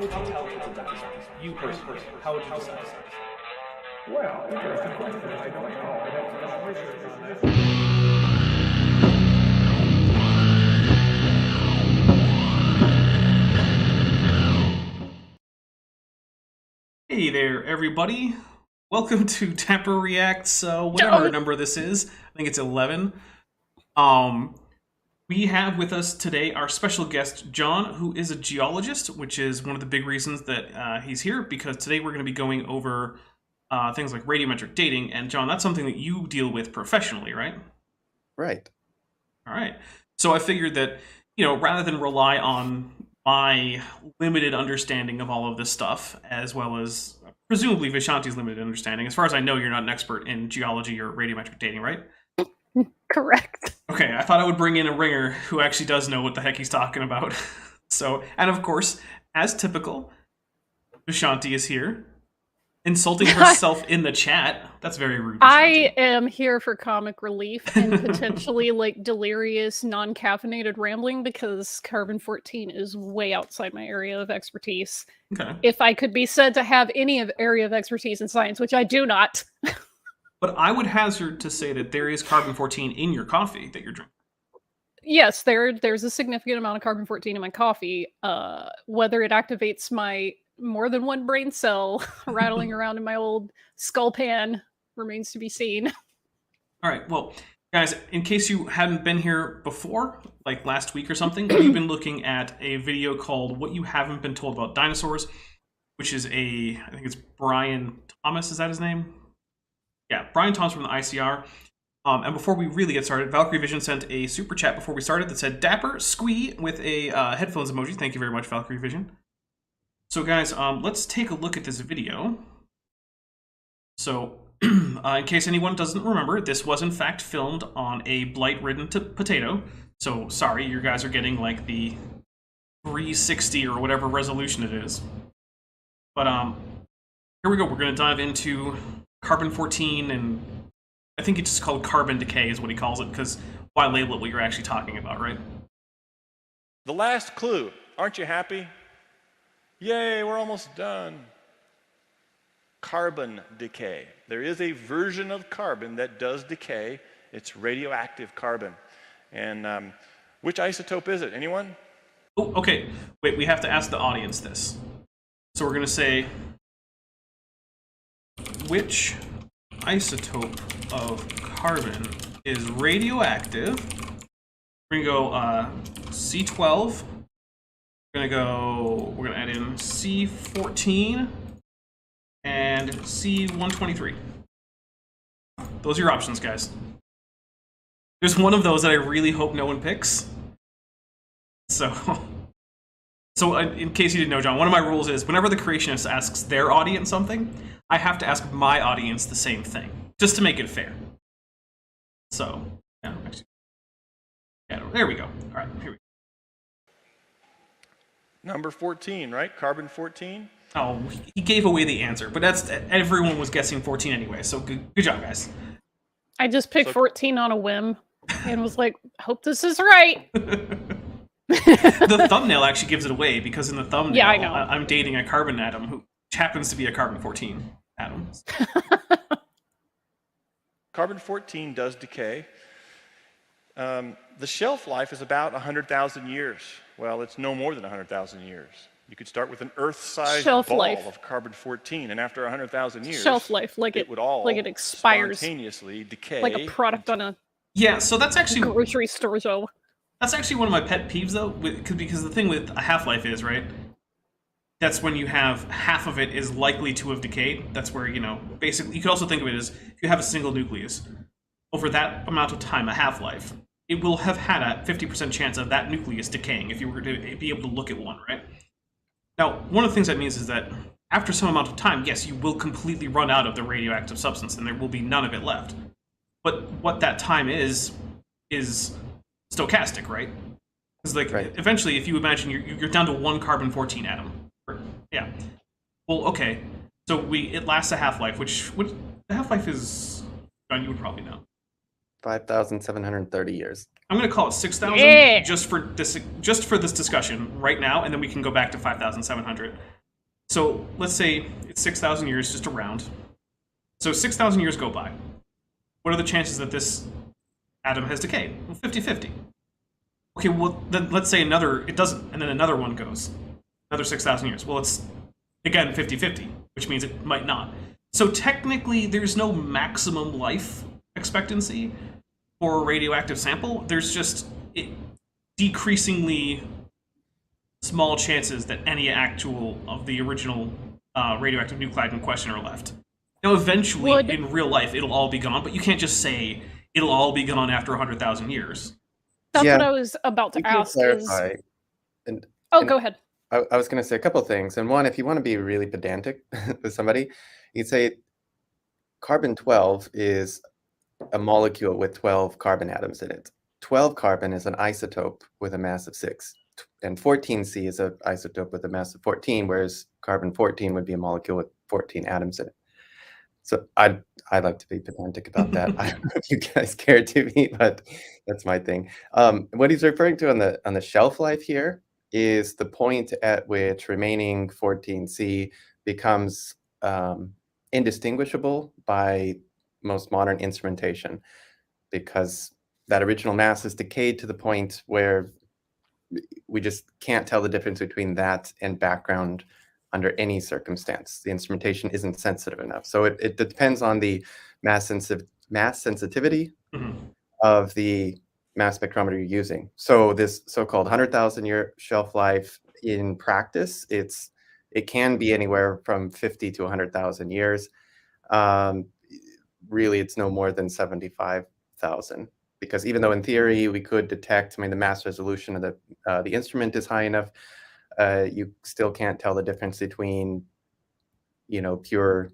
would you tell people dinosaurs? You personally, how would you decide? Well, interesting question. I don't know. I'd have to do some research on that. Hey there, everybody. Welcome to Dapper Reacts, whatever number this is. I think it's 11. We have with us today our special guest, John, who is a geologist, which is one of the big reasons that he's here, because today we're going to be going over things like radiometric dating. And John, that's something that you deal with professionally, right? Right. All right. So I figured that, rather than rely on my limited understanding of all of this stuff, as well as presumably Vishanti's limited understanding. As far as I know, you're not an expert in geology or radiometric dating, right? Correct. Okay, I thought I would bring in a ringer who actually does know what the heck he's talking about. And of course, as typical, Vishanti is here, insulting herself in the chat. That's very rude. I am here for comic relief and potentially delirious, non-caffeinated rambling because carbon-14 is way outside my area of expertise. Okay. If I could be said to have any area of expertise in science, which I do not. But I would hazard to say that there is carbon-14 in your coffee that you're drinking. Yes, there's a significant amount of carbon-14 in my coffee. Whether it activates my more than one brain cell rattling around in my old skull pan remains to be seen. All right, well, guys, in case you hadn't been here before, like last week or something, we've been looking at a video called What You Haven't Been Told About Dinosaurs, which is I think it's Brian Thomas, is that his name? Yeah, Brian Thomas from the ICR. And before we really get started, Valkyrie Vision sent a super chat before we started that said, Dapper, squee, with a headphones emoji. Thank you very much, Valkyrie Vision. So guys, let's take a look at this video. So, in case anyone doesn't remember, this was in fact filmed on a blight-ridden potato. So, sorry, you guys are getting like the 360 or whatever resolution it is. But, here we go. We're going to dive into carbon-14, and I think it's just called carbon decay is what he calls it, because why label it what you're actually talking about, right? The last clue. Aren't you happy? Yay, we're almost done. Carbon decay. There is a version of carbon that does decay. It's radioactive carbon. And which isotope is it? Anyone? Oh, okay. Wait, we have to ask the audience this. So we're going to say, which isotope of carbon is radioactive? We're going to go C12. We're going to add in C14 and C123. Those are your options, guys. There's one of those that I really hope no one picks. So in case you didn't know, John, one of my rules is whenever the creationist asks their audience something, I have to ask my audience the same thing, just to make it fair. So, yeah, there we go. All right, here we go. Number 14, right? Carbon 14? Oh, he gave away the answer, but everyone was guessing 14 anyway, so good job, guys. I just picked 14 on a whim and was like, hope this is right. The thumbnail actually gives it away, because in the thumbnail, yeah, I know. I'm dating a carbon atom who happens to be a carbon-14 atom. Carbon-14 does decay. The shelf life is about 100,000 years. Well, it's no more than 100,000 years. You could start with an Earth-sized ball of carbon-14, and after 100,000 years, shelf life, it would all expires, spontaneously decay, like a product on a so that's actually grocery store. So that's actually one of my pet peeves, though, because the thing with a half-life is, right, that's when you have half of it is likely to have decayed. That's where, basically, you could also think of it as if you have a single nucleus over that amount of time, a half-life, it will have had a 50% chance of that nucleus decaying if you were to be able to look at one, right? Now, one of the things that means is that after some amount of time, yes, you will completely run out of the radioactive substance and there will be none of it left. But what that time is stochastic, right? Because eventually, if you imagine you're down to one carbon-14 atom. Yeah. Well, okay. So it lasts a half-life, which the half-life is, John, you would probably know. 5,730 years. I'm going to call it 6,000 just for this discussion right now, and then we can go back to 5,700. So let's say it's 6,000 years, just around. So 6,000 years go by. What are the chances that this atom has decayed? Well, 50-50. Okay, well, then let's say it doesn't, and then another one goes. Another 6,000 years. Well, it's, again, 50-50, which means it might not. So technically, there's no maximum life expectancy for a radioactive sample. There's just decreasingly small chances that any actual of the original radioactive nuclide in question are left. Now, eventually, in real life, it'll all be gone, but you can't just say it'll all be gone after 100,000 years. That's what I was about to ask. Clarify. Go ahead. I was going to say a couple of things. And one, if you want to be really pedantic with somebody, you'd say carbon-12 is a molecule with 12 carbon atoms in it. 12 carbon is an isotope with a mass of 6. And 14C is an isotope with a mass of 14, whereas carbon-14 would be a molecule with 14 atoms in it. So I like to be pedantic about that. I don't know if you guys care to be, but that's my thing. What he's referring to on the shelf life here is the point at which remaining 14C becomes indistinguishable by most modern instrumentation, because that original mass is decayed to the point where we just can't tell the difference between that and background under any circumstance. The instrumentation isn't sensitive enough. So it depends on the mass sensitivity of the mass spectrometer you're using. So this so-called 100,000-year shelf life, in practice, it can be anywhere from 50 to 100,000 years. Really, it's no more than 75,000, because even though in theory we could detect, the mass resolution of the instrument is high enough, you still can't tell the difference between, pure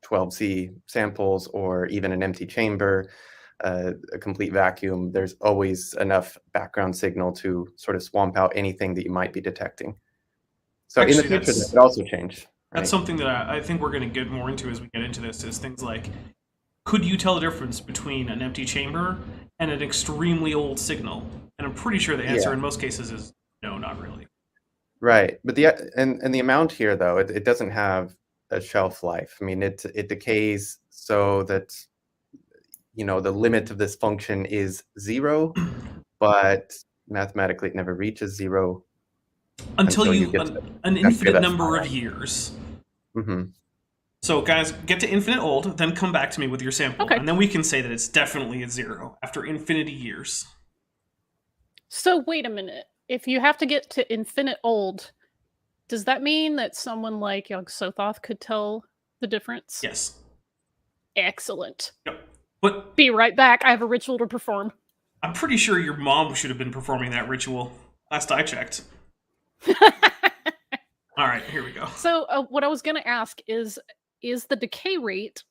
12C samples or even an empty chamber, a complete vacuum. There's always enough background signal to sort of swamp out anything that you might be detecting. So actually, in the future, that could also change. Right? That's something that I think we're going to get more into as we get into this, is things like, could you tell the difference between an empty chamber and an extremely old signal? And I'm pretty sure the answer in most cases is no, not really. Right, but the amount here, though, it doesn't have a shelf life. It decays so that the limit of this function is 0, but mathematically it never reaches 0 until you get an infinite number of years. So guys, get to infinite old, then come back to me with your sample, and then we can say that it's definitely at 0 after infinity years. So wait a minute. If you have to get to infinite old, does that mean that someone like Yog-Sothoth could tell the difference? Yes. Excellent. Yep. But be right back. I have a ritual to perform. I'm pretty sure your mom should have been performing that ritual last I checked. All right, here we go. So what I was going to ask is the decay rate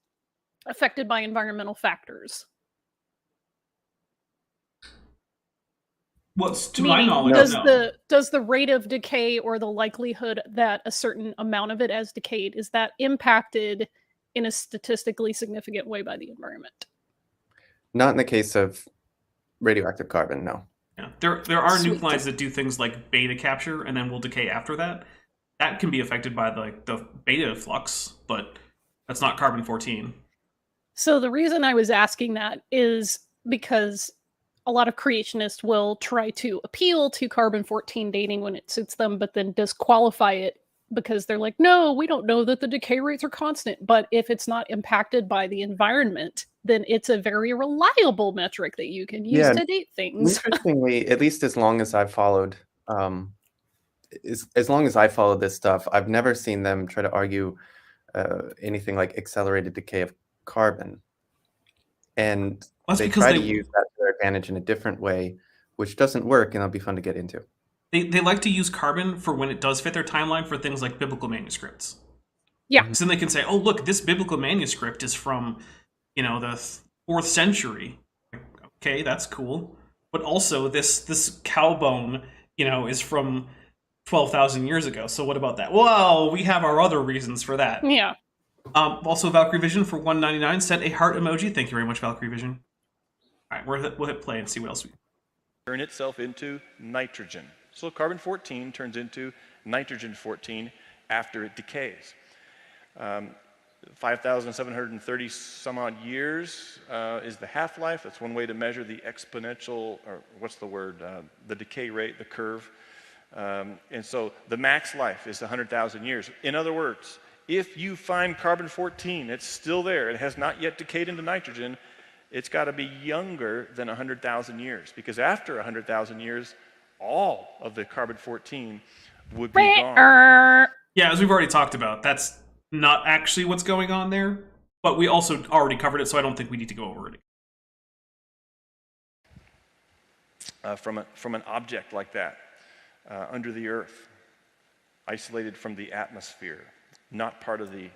affected by environmental factors? What's to my knowledge, does the rate of decay, or the likelihood that a certain amount of it has decayed, is that impacted in a statistically significant way by the environment? Not in the case of radioactive carbon, no. Yeah, there are nuclides that do things like beta capture and then will decay after that. That can be affected by the beta flux, but that's not carbon-14. So the reason I was asking that is because a lot of creationists will try to appeal to carbon-14 dating when it suits them, but then disqualify it because they're like, no, we don't know that the decay rates are constant. But if it's not impacted by the environment, then it's a very reliable metric that you can use to date things. Interestingly, at least as long as I've followed, as long as I follow this stuff, I've never seen them try to argue anything like accelerated decay of carbon. And they try to use that to their advantage in a different way, which doesn't work, and it'll be fun to get into. They like to use carbon for when it does fit their timeline for things like biblical manuscripts. Yeah. So then they can say, oh, look, this biblical manuscript is from, the 4th century. Okay, that's cool. But also this cow bone, is from 12,000 years ago. So what about that? Well, we have our other reasons for that. Yeah. Also, Valkyrie Vision for $1.99 sent a heart emoji. Thank you very much, Valkyrie Vision. All right, we'll hit play and see what else we turn itself into nitrogen. So carbon-14 turns into nitrogen-14 after it decays. 5,730 some odd years is the half-life. That's one way to measure the exponential, or what's the word, the decay rate, the curve. And so the max life is 100,000 years. In other words, if you find carbon-14, it's still there, it has not yet decayed into nitrogen, it's got to be younger than 100,000 years, because after 100,000 years, all of the carbon-14 would be gone. Yeah, as we've already talked about, that's not actually what's going on there, but we also already covered it, so I don't think we need to go over it again. From an object like that, under the Earth, isolated from the atmosphere, not part of the...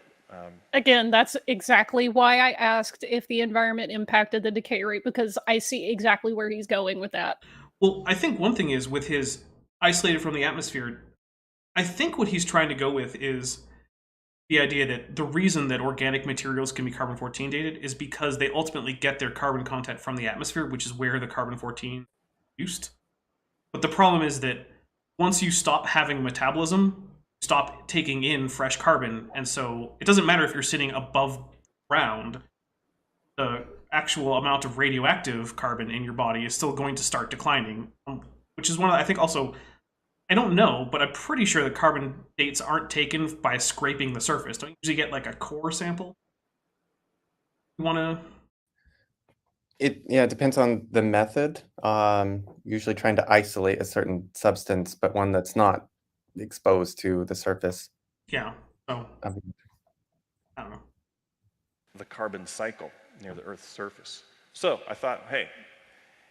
Again, that's exactly why I asked if the environment impacted the decay rate, because I see exactly where he's going with that. Well, I think one thing is, with his isolated from the atmosphere, I think what he's trying to go with is the idea that the reason that organic materials can be carbon-14 dated is because they ultimately get their carbon content from the atmosphere, which is where the carbon-14 is produced. But the problem is that once you stop having metabolism, stop taking in fresh carbon, and so it doesn't matter if you're sitting above ground, the actual amount of radioactive carbon in your body is still going to start declining, which is one of, I think also, I don't know, but I'm pretty sure the carbon dates aren't taken by scraping the surface. Don't you usually get like a core sample? You want to... It depends on the method. Usually trying to isolate a certain substance, but one that's not exposed to the surface. Yeah. So I don't know. The carbon cycle near the Earth's surface. So I thought, hey,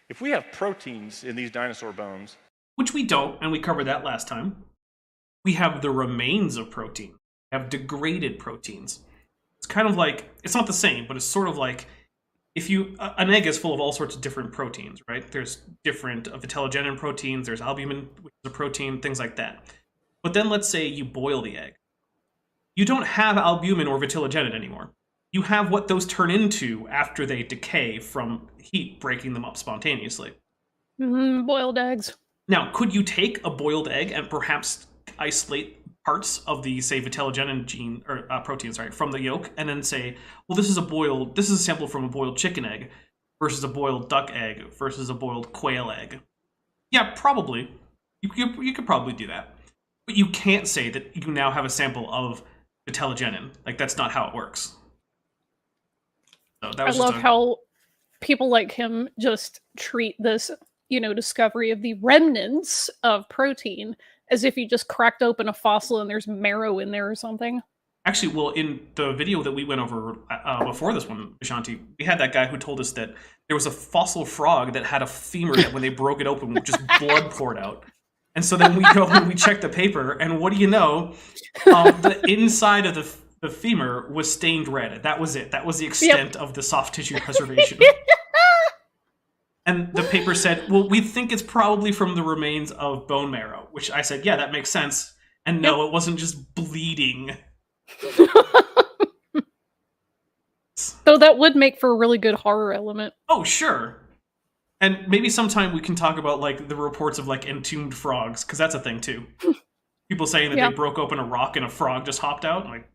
if we have proteins in these dinosaur bones, which we don't, and we covered that last time, we have the remains of protein. We have degraded proteins. It's kind of like, it's not the same, but it's sort of like, if you, an egg is full of all sorts of different proteins, right? There's different vitellogenin proteins, there's albumin, which is a protein, things like that. But then let's say you boil the egg. You don't have albumin or vitellogenin anymore. You have what those turn into after they decay from heat breaking them up spontaneously. Boiled eggs. Now, could you take a boiled egg and perhaps isolate parts of the, say, vitellogenin gene or protein, from the yolk, and then say, well, this is a sample from a boiled chicken egg versus a boiled duck egg versus a boiled quail egg? Yeah, probably. You could probably do that. But you can't say that you now have a sample of vitellogenin. Like, that's not how it works. So that was I love how people like him just treat this, discovery of the remnants of protein as if you just cracked open a fossil and there's marrow in there or something. Actually, well, in the video that we went over before this one, Ashanti, we had that guy who told us that there was a fossil frog that had a femur that when they broke it open, just blood poured out. And so then we go and we check the paper, and what do you know? The inside of the femur was stained red. That was it. That was the extent of the soft tissue preservation. And the paper said, well, we think it's probably from the remains of bone marrow, which I said, yeah, that makes sense. And no, it wasn't just bleeding. Though that would make for a really good horror element. Oh, sure. And maybe sometime we can talk about, like, the reports of, like, entombed frogs, because that's a thing, too. People saying that they broke open a rock and a frog just hopped out. Like,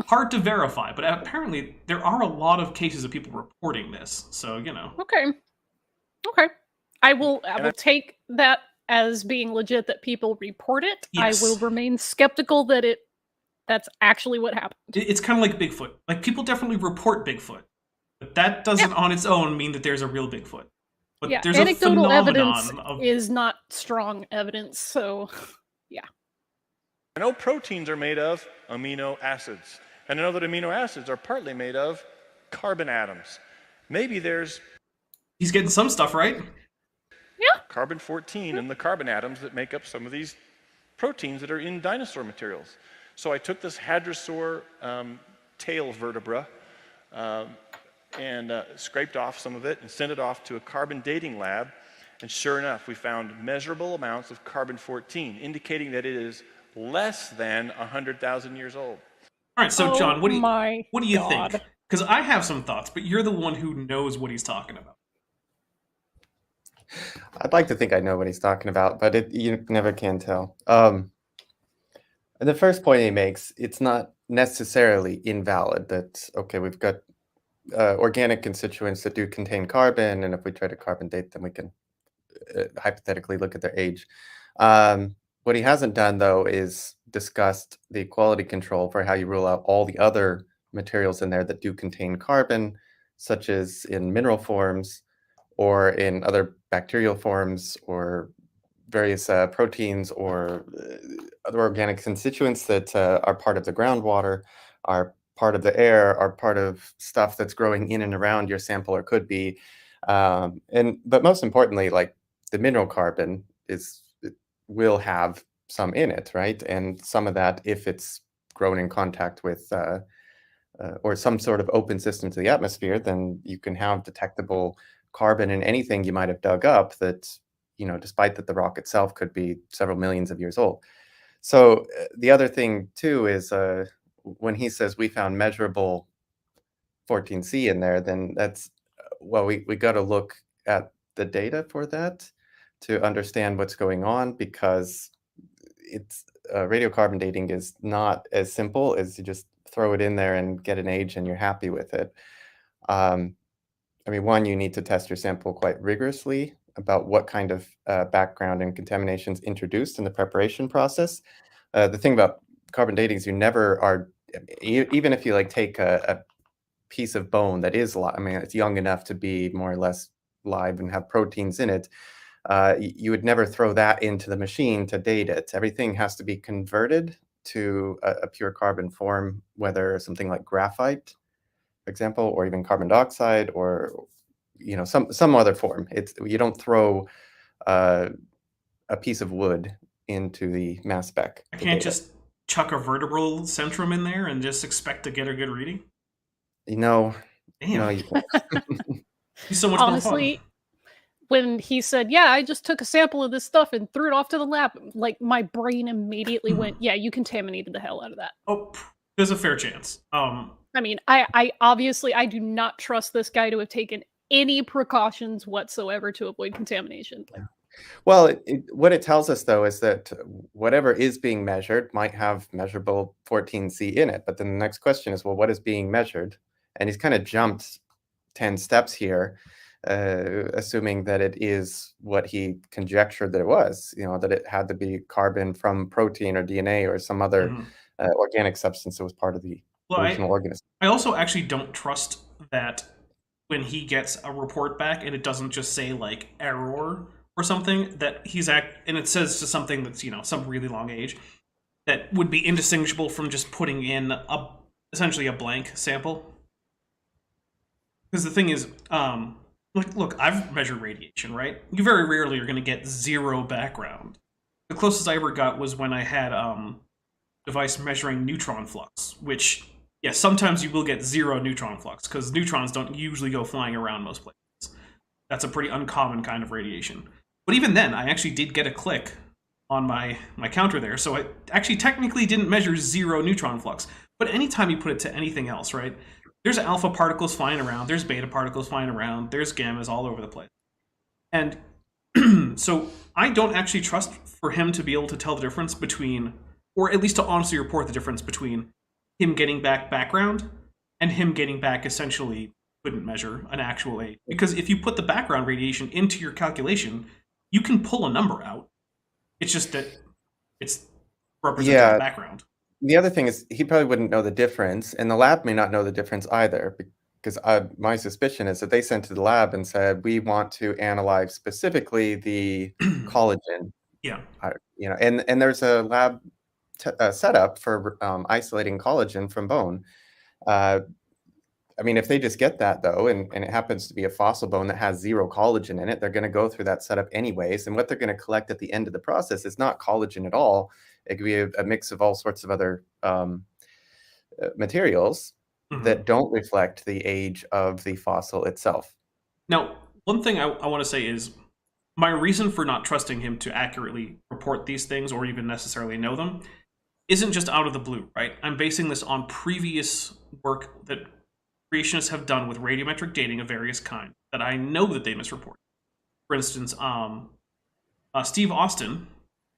hard to verify, but apparently there are a lot of cases of people reporting this. So, Okay. I will take that as being legit that people report it. Yes. I will remain skeptical that that's actually what happened. It's kind of like Bigfoot. Like, people definitely report Bigfoot, but that doesn't on its own mean that there's a real Bigfoot. But there's anecdotal a evidence of... is not strong evidence, so yeah. I know proteins are made of amino acids. And I know that amino acids are partly made of carbon atoms. Maybe there's... He's getting some stuff right. Yeah. Carbon-14 in the carbon atoms that make up some of these proteins that are in dinosaur materials. So I took this hadrosaur tail vertebra and scraped off some of it and sent it off to a carbon dating lab. And sure enough, we found measurable amounts of carbon-14, indicating that it is less than 100,000 years old. All right, so John, what do you God. think? Because I have some thoughts, but you're the one who knows what he's talking about. I'd like to think I know what he's talking about, but you never can tell. And the first point he makes, it's not necessarily invalid that, okay, we've got organic constituents that do contain carbon, and if we try to carbon date them, we can hypothetically look at their age. What he hasn't done, though, is discussed the quality control for how you rule out all the other materials in there that do contain carbon, such as in mineral forms or in other bacterial forms or various proteins or other organic constituents that are part of the groundwater, are part of the air, are part of stuff that's growing in and around your sample or could be. But most importantly, like the mineral carbon will have some in it, right? And some of that, if it's grown in contact with or some sort of open system to the atmosphere, then you can have detectable carbon in anything you might have dug up that, despite that the rock itself could be several millions of years old. So the other thing too is when he says we found measurable 14C in there, then that's, well, we got to look at the data for that to understand what's going on, because it's radiocarbon dating is not as simple as you just throw it in there and get an age and you're happy with it. One, you need to test your sample quite rigorously about what kind of background and contaminations introduced in the preparation process. The thing about carbon dating is you never are, even if you take a piece of bone that is, it's young enough to be more or less live and have proteins in it, you would never throw that into the machine to date it. Everything has to be converted to a pure carbon form, whether something like graphite, for example, or even carbon dioxide, or some other form. You don't throw a piece of wood into the mass spec. I can't just chuck a vertebral centrum in there and just expect to get a good reading. No, damn. No, you can't. He's so much Honestly, more fun. When he said, yeah, I just took a sample of this stuff and threw it off to the lab, my brain immediately went, yeah, you contaminated the hell out of that. Oh, there's a fair chance. I obviously, I do not trust this guy to have taken any precautions whatsoever to avoid contamination. Yeah. Well, what it tells us, though, is that whatever is being measured might have measurable 14C in it. But then the next question is, well, what is being measured? And he's kind of jumped 10 steps here, assuming that it is what he conjectured that it was, that it had to be carbon from protein or DNA or some other organic substance that was part of the original organism. I also actually don't trust that when he gets a report back and it doesn't just say error or something, that and it says to something that's, some really long age, that would be indistinguishable from just putting in essentially a blank sample. Because the thing is, look, I've measured radiation, right? You very rarely are going to get zero background. The closest I ever got was when I had a device measuring neutron flux, which, yes, sometimes you will get zero neutron flux, because neutrons don't usually go flying around most places. That's a pretty uncommon kind of radiation. But even then, I actually did get a click on my counter there, so I actually technically didn't measure zero neutron flux. But anytime you put it to anything else, right? There's alpha particles flying around, there's beta particles flying around, there's gammas all over the place. And so I don't actually trust for him to be able to tell the difference between, or at least to honestly report the difference between him getting back background and him getting back essentially couldn't measure an actual age. Because if you put the background radiation into your calculation, you can pull a number out. It's just that it's representing the background. The other thing is he probably wouldn't know the difference, and the lab may not know the difference either, because my suspicion is that they sent to the lab and said, we want to analyze specifically the collagen. Yeah. And there's a lab setup for isolating collagen from bone. If they just get that, though, and it happens to be a fossil bone that has zero collagen in it, they're going to go through that setup anyways. And what they're going to collect at the end of the process is not collagen at all. It could be a mix of all sorts of other materials that don't reflect the age of the fossil itself. Now, one thing I want to say is my reason for not trusting him to accurately report these things or even necessarily know them isn't just out of the blue, right? I'm basing this on previous work that creationists have done with radiometric dating of various kinds that I know that they misreported. For instance, Steve Austin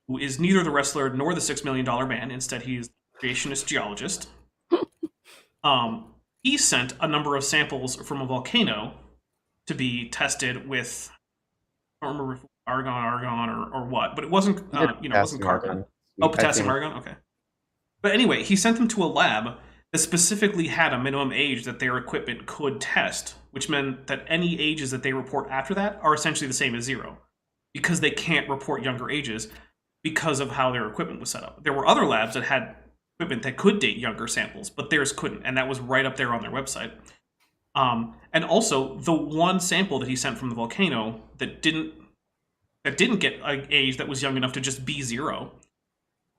who is neither the wrestler nor the $6 million man. Instead, he's a creationist geologist. He sent a number of samples from a volcano to be tested with, I don't remember if argon or what, but it wasn't, it wasn't carbon. Oh, potassium argon? Okay. But anyway, he sent them to a lab that specifically had a minimum age that their equipment could test, which meant that any ages that they report after that are essentially the same as 0, because they can't report younger ages because of how their equipment was set up. There were other labs that had equipment that could date younger samples, but theirs couldn't, and that was right up there on their website. And also, the one sample that he sent from the volcano that didn't get an age that was young enough to just be 0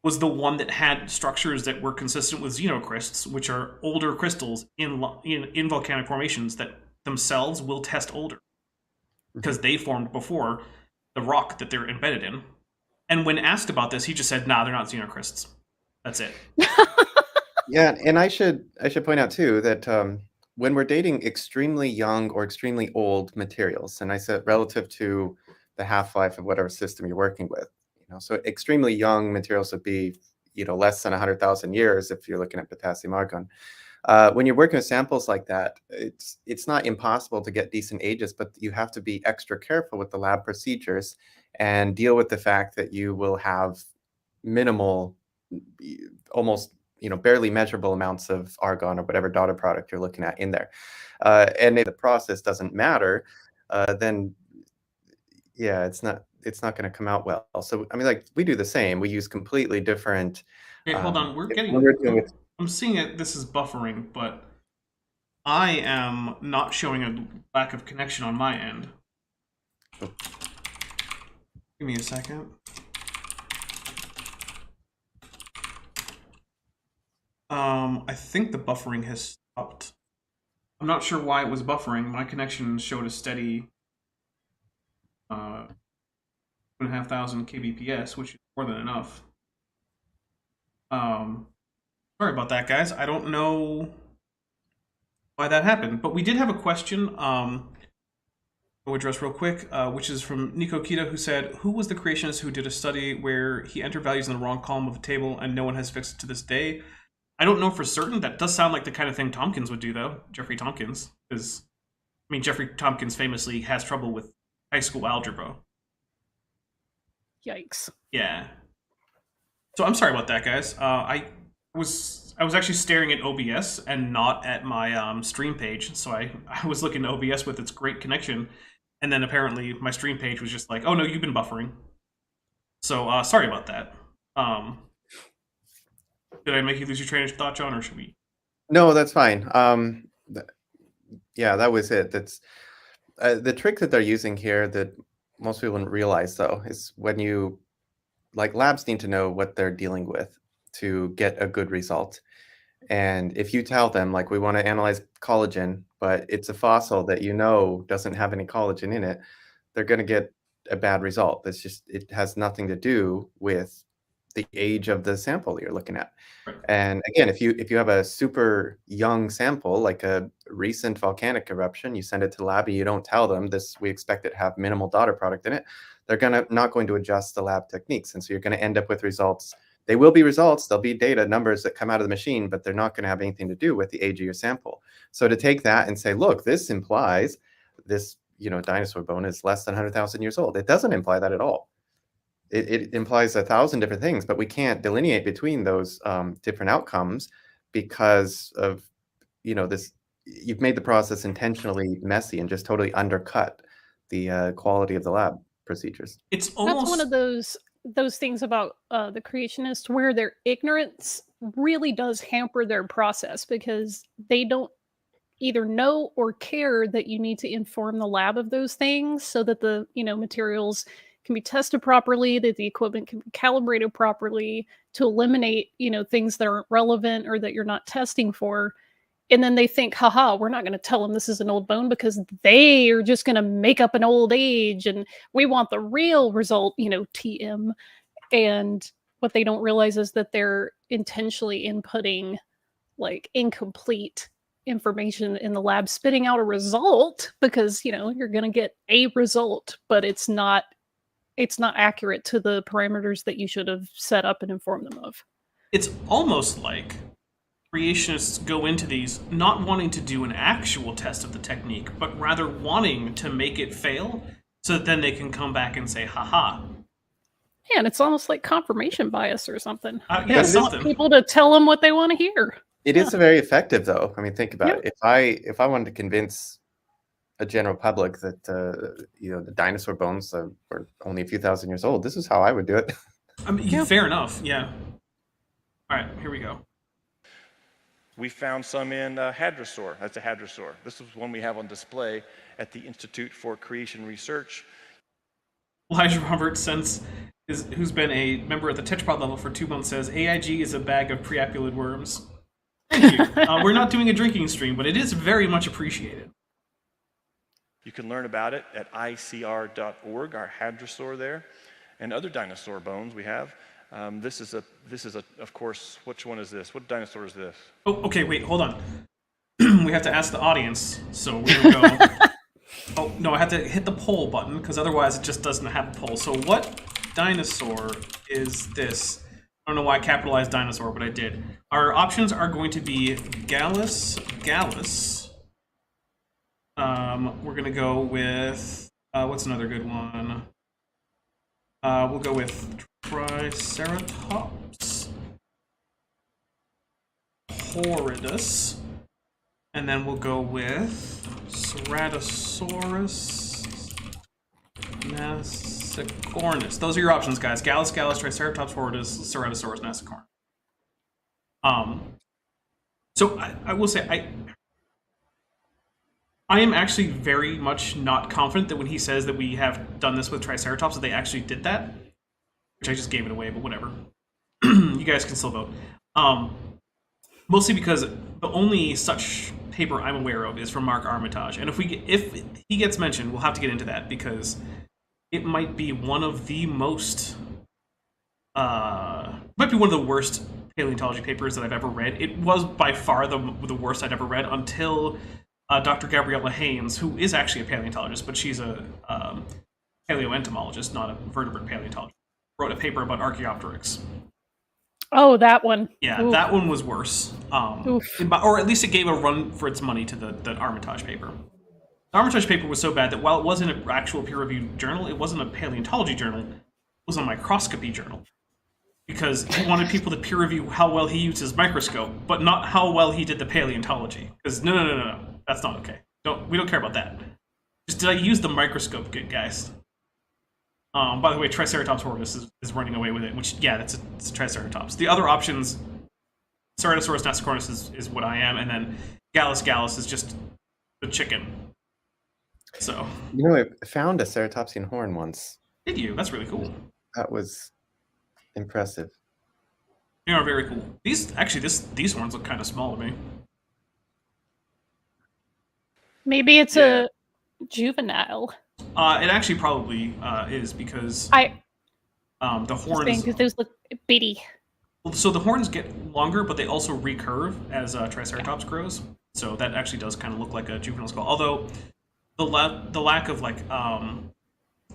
was the one that had structures that were consistent with xenocrysts, which are older crystals in volcanic formations that themselves will test older because they formed before the rock that they're embedded in. And when asked about this, he just said, "Nah, they're not xenocrysts. That's it." Yeah, and I should point out too that when we're dating extremely young or extremely old materials, and I said relative to the half-life of whatever system you're working with, so extremely young materials would be, less than 100,000 years if you're looking at potassium argon. When you're working with samples like that, it's not impossible to get decent ages, but you have to be extra careful with the lab procedures and deal with the fact that you will have minimal, almost barely measurable amounts of argon or whatever daughter product you're looking at in there. And if the process doesn't matter, then yeah, it's not going to come out well. So I mean, like, we do the same. We use completely different. Okay, hold on. I'm seeing it. This is buffering, but I am not showing a lack of connection on my end. Give me a second. I think the buffering has stopped. I'm not sure why it was buffering. My connection showed a steady 2,500 kbps, which is more than enough. Sorry about that, guys. I don't know why that happened, but we did have a question I'll address real quick, which is from Nico Kita, who said, "Who was the creationist who did a study where he entered values in the wrong column of a table and no one has fixed it to this day?" I don't know for certain. That does sound like the kind of thing Tompkins would do, though. Jeffrey Tompkins. Jeffrey Tompkins famously has trouble with high school algebra. Yikes. Yeah. So I'm sorry about that, guys. I was actually staring at OBS and not at my stream page. So I was looking at OBS with its great connection, and then apparently my stream page was just like, "Oh no, you've been buffering." So sorry about that. Did I make you lose your train of thought, John, or should we? No, that's fine. Yeah, that was it. That's the trick that they're using here that most people wouldn't realize, though, is when you, like, labs need to know what they're dealing with to get a good result. And if you tell them, like, we want to analyze collagen, but it's a fossil that doesn't have any collagen in it, they're going to get a bad result. It has nothing to do with the age of the sample you're looking at. Right. And again, if you have a super young sample, like a recent volcanic eruption, you send it to the lab and you don't tell them we expect it to have minimal daughter product in it, they're not going to adjust the lab techniques. And so you're going to end up with results. They will be results. There'll be data, numbers that come out of the machine, but they're not going to have anything to do with the age of your sample. So to take that and say, look, this implies this, dinosaur bone is less than 100,000 years old. It doesn't imply that at all. It implies 1,000 different things, but we can't delineate between those different outcomes because of, this. You've made the process intentionally messy and just totally undercut the quality of the lab procedures. It's almost that's one of those things about the creationists where their ignorance really does hamper their process because they don't either know or care that you need to inform the lab of those things so that the materials can be tested properly, that the equipment can be calibrated properly to eliminate, things that aren't relevant or that you're not testing for. And then they think, haha, we're not going to tell them this is an old bone because they are just going to make up an old age and we want the real result, TM. And what they don't realize is that they're intentionally inputting like incomplete information in the lab, spitting out a result because, you're going to get a result, but it's not it's not accurate to the parameters that you should have set up and informed them of. It's almost like creationists go into these not wanting to do an actual test of the technique, but rather wanting to make it fail so that then they can come back and say, haha. Yeah, and it's almost like confirmation bias or something. Yeah, they want people to tell them what they want to hear. It is very effective, though. I mean, think about it. If I wanted to convince a general public that the dinosaur bones were only a few thousand years old, this is how I would do it. I mean, fair enough. Yeah. All right, here we go. We found some in hadrosaur. That's a hadrosaur. This is one we have on display at the Institute for Creation Research. Elijah Roberts, who's been a member at the tetrapod level for 2 months, says AIG is a bag of preapulid worms. Thank you. We're not doing a drinking stream, but it is very much appreciated. You can learn about it at icr.org, our hadrosaur there, and other dinosaur bones we have. This is of course, which one is this? What dinosaur is this? Oh, okay, wait, hold on. We have to ask the audience, so we're gonna go. Oh, no, I have to hit the poll button, because otherwise it just doesn't have a poll. So what dinosaur is this? I don't know why I capitalized dinosaur, but I did. Our options are going to be Gallus. We're going to go with, what's another good one? We'll go with Triceratops, Horridus, and then we'll go with Ceratosaurus nasicornis. Those are your options, guys. Gallus, Triceratops, Horridus, Ceratosaurus nasicornis. So I will say, I am actually very much not confident that when he says that we have done this with Triceratops, that they actually did that. Which I just gave it away, but whatever. You guys can still vote. Mostly because the only such paper I'm aware of is from Mark Armitage. And if he gets mentioned, we'll have to get into that, because it might be one of the most... might be one of the worst paleontology papers that I've ever read. It was by far the worst I'd ever read until... Dr. Gabriella Haynes, who is actually a paleontologist, but she's a paleoentomologist, not a vertebrate paleontologist, wrote a paper about Archaeopteryx. Oh, that one. Yeah, Oof. that one was worse. Or at least it gave a run for its money to the Armitage paper. The Armitage paper was so bad that while it wasn't an actual peer-reviewed journal, it wasn't a paleontology journal, it was a microscopy journal. Because he wanted people to peer review how well he used his microscope, but not how well he did the paleontology. Because no. That's not okay. We don't care about that. Just did I use the microscope good, guys? By the way, Triceratops horridus is running away with it, which, yeah, it's a Triceratops. The other options, Ceratosaurus nasicornis is what I am, and then Gallus is just the chicken. So. You know, I found a ceratopsian horn once. Did you? That's really cool. That was impressive. They are very cool. These horns look kind of small to me. Maybe it's a juvenile. It actually probably is, because the horns. Because those look bitty. So the horns get longer, but they also recurve as Triceratops grows. So that actually does kind of look like a juvenile skull. Although the lack of like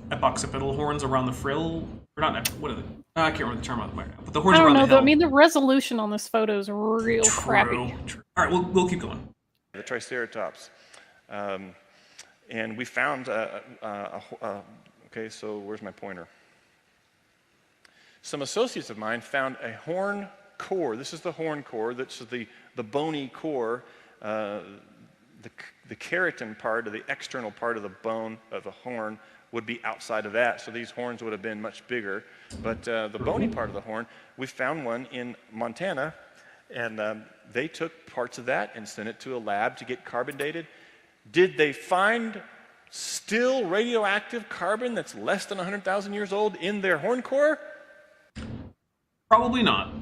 epoccipital horns around the frill, or not? What are they? I can't remember the term right now. But the horns around the hill. I mean, the resolution on this photo is real crappy. True. All right, we'll keep going. The Triceratops. And we found, okay, so where's my pointer? Some associates of mine found a horn core. This is the horn core. That's the bony core. The keratin part, or the external part of the bone of the horn, would be outside of that. So these horns would have been much bigger. But the bony part of the horn, we found one in Montana, and they took parts of that and sent it to a lab to get carbon dated. Did they find still radioactive carbon that's less than 100,000 years old in their horn core? Probably not.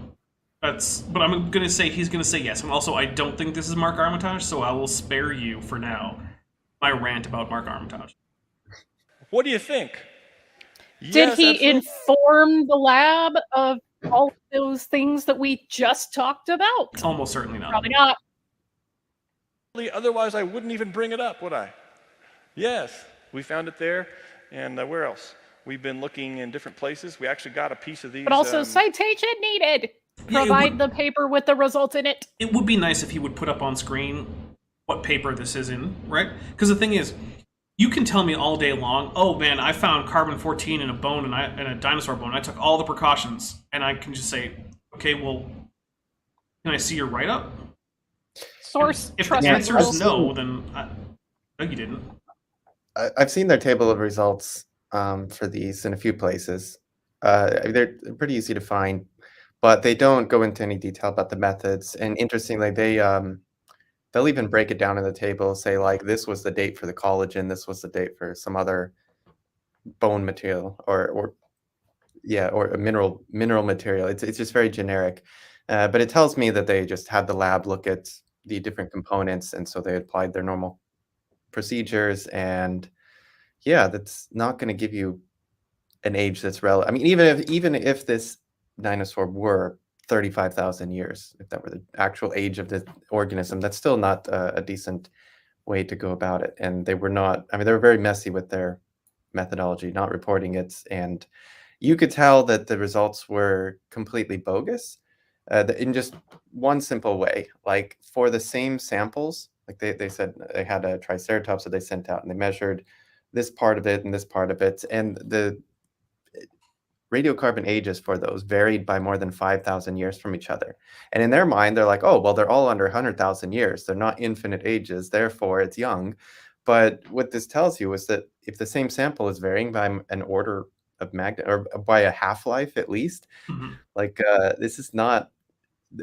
But I'm going to say he's going to say yes. And also, I don't think this is Mark Armitage, so I will spare you for now my rant about Mark Armitage. What do you think? Did he inform the lab of all those things that we just talked about? Almost certainly not. Probably not. Otherwise, I wouldn't even bring it up, would I? Yes, we found it there. And where else? We've been looking in different places. We actually got a piece of these. But also, citation needed. Yeah, Provide the paper with the results in it. It would be nice if he would put up on screen what paper this is in, right? Because the thing is, you can tell me all day long, oh man, I found carbon-14 in a bone and a dinosaur bone. I took all the precautions, and I can just say, okay, well, can I see your write-up? Source. If the answer is no, then no, you didn't. I've seen their table of results for these in a few places. They're pretty easy to find, but they don't go into any detail about the methods. And interestingly, they'll even break it down in the table, say like this was the date for the collagen, this was the date for some other bone material, or a mineral material. It's just very generic, but it tells me that they just had the lab look at the different components, and so they applied their normal procedures. And yeah, that's not going to give you an age that's relevant. I mean, even if this dinosaur were 35,000 years, if that were the actual age of the organism, that's still not a decent way to go about it. And they were not, I mean, they were very messy with their methodology, not reporting it. And you could tell that the results were completely bogus in just one simple way. Like for the same samples, like they said they had a triceratops that they sent out, and they measured this part of it and this part of it. And the radiocarbon ages for those varied by more than 5,000 years from each other. And in their mind, they're like, oh, well, they're all under 100,000 years. They're not infinite ages, therefore it's young. But what this tells you is that if the same sample is varying by an order of magnitude, or by a half-life at least, like this is not,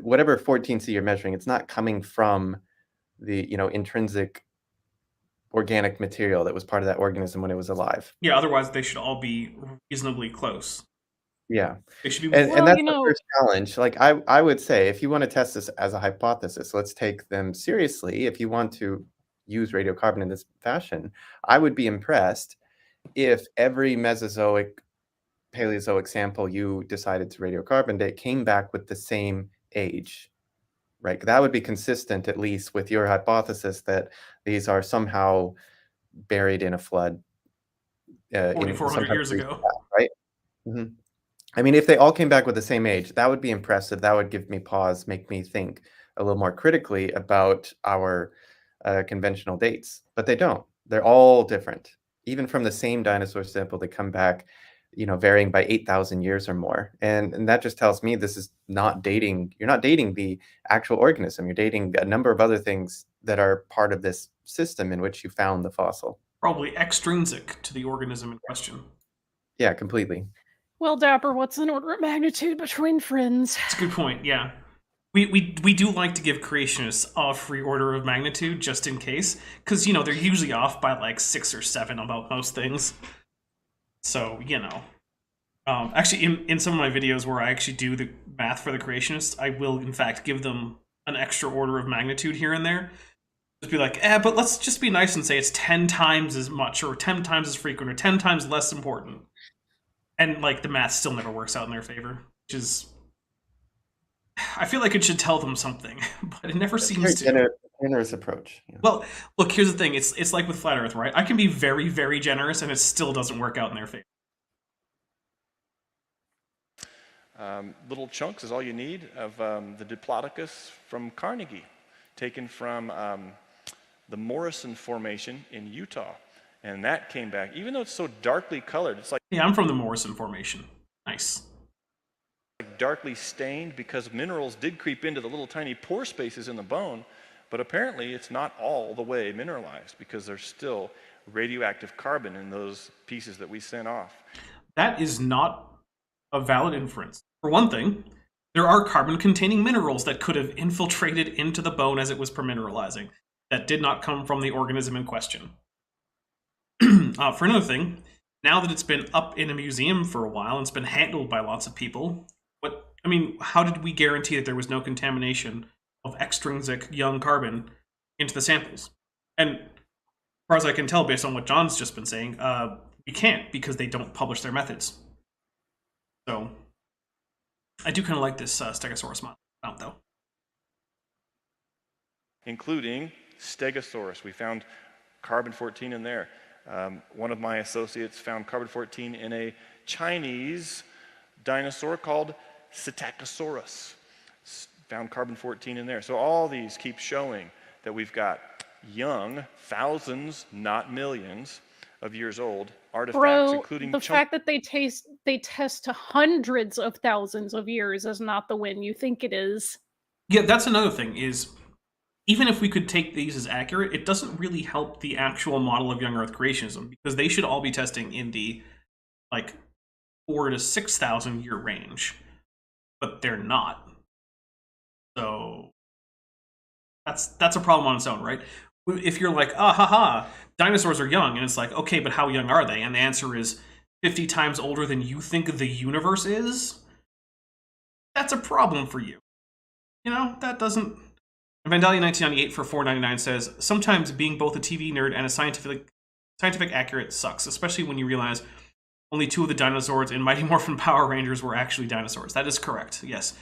whatever 14C you're measuring, it's not coming from the intrinsic organic material that was part of that organism when it was alive. Yeah, otherwise they should all be reasonably close. Yeah, they should be. And that's the first challenge. Like I would say, if you want to test this as a hypothesis, let's take them seriously. If you want to use radiocarbon in this fashion, I would be impressed if every Mesozoic, Paleozoic sample you decided to radiocarbon date came back with the same age. Right, that would be consistent, at least, with your hypothesis that these are somehow buried in a flood 4,400 years ago, right? I mean, if they all came back with the same age, that would be impressive. That would give me pause, make me think a little more critically about our conventional dates. But they don't. They're all different. Even from the same dinosaur sample, they come back, varying by 8,000 years or more. And that just tells me this is not dating. You're not dating the actual organism. You're dating a number of other things that are part of this system in which you found the fossil. Probably extrinsic to the organism in question. Yeah, completely. Well, Dapper, what's an order of magnitude between friends? That's a good point, yeah. We do like to give creationists a free order of magnitude just in case, because, they're usually off by like 6 or 7 about most things. So, actually, in some of my videos where I actually do the math for the creationists, I will, in fact, give them an extra order of magnitude here and there. Just be like, but let's just be nice and say it's 10 times as much, or 10 times as frequent, or 10 times less important. And, like, the math still never works out in their favor, which is... I feel like it should tell them something, but it never seems to. Generous approach. Yeah. Well, look, here's the thing. It's like with Flat Earth, right? I can be very, very generous, and it still doesn't work out in their favor. Little chunks is all you need of the Diplodocus from Carnegie, taken from the Morrison Formation in Utah. And that came back, even though it's so darkly colored, it's like... Yeah, I'm from the Morrison Formation. Nice. Darkly stained because minerals did creep into the little tiny pore spaces in the bone, but apparently it's not all the way mineralized because there's still radioactive carbon in those pieces that we sent off. That is not a valid inference. For one thing, there are carbon-containing minerals that could have infiltrated into the bone as it was permineralizing. That did not come from the organism in question. For another thing, now that it's been up in a museum for a while and it's been handled by lots of people, how did we guarantee that there was no contamination of extrinsic young carbon into the samples? And as far as I can tell, based on what John's just been saying, we can't, because they don't publish their methods. So I do kind of like this Stegosaurus mount, though. Including Stegosaurus. We found carbon-14 in there. One of my associates found carbon-14 in a Chinese dinosaur called Psittacosaurus. Found carbon-14 in there. So all these keep showing that we've got young, thousands, not millions of years old artifacts, including the fact that they test to hundreds of thousands of years is not the win you think it is. Yeah, that's another thing, is even if we could take these as accurate, it doesn't really help the actual model of young Earth creationism, because they should all be testing in the, like, 4,000 to 6,000 year range. But they're not. So that's a problem on its own, right? If you're like, dinosaurs are young, and it's like, okay, but how young are they? And the answer is 50 times older than you think the universe is, that's a problem for you. You know, that doesn't... Vandalia 1998 for $4.99 says, sometimes being both a TV nerd and a scientific accurate sucks, especially when you realize only 2 of the dinosaurs in Mighty Morphin Power Rangers were actually dinosaurs. That is correct, yes.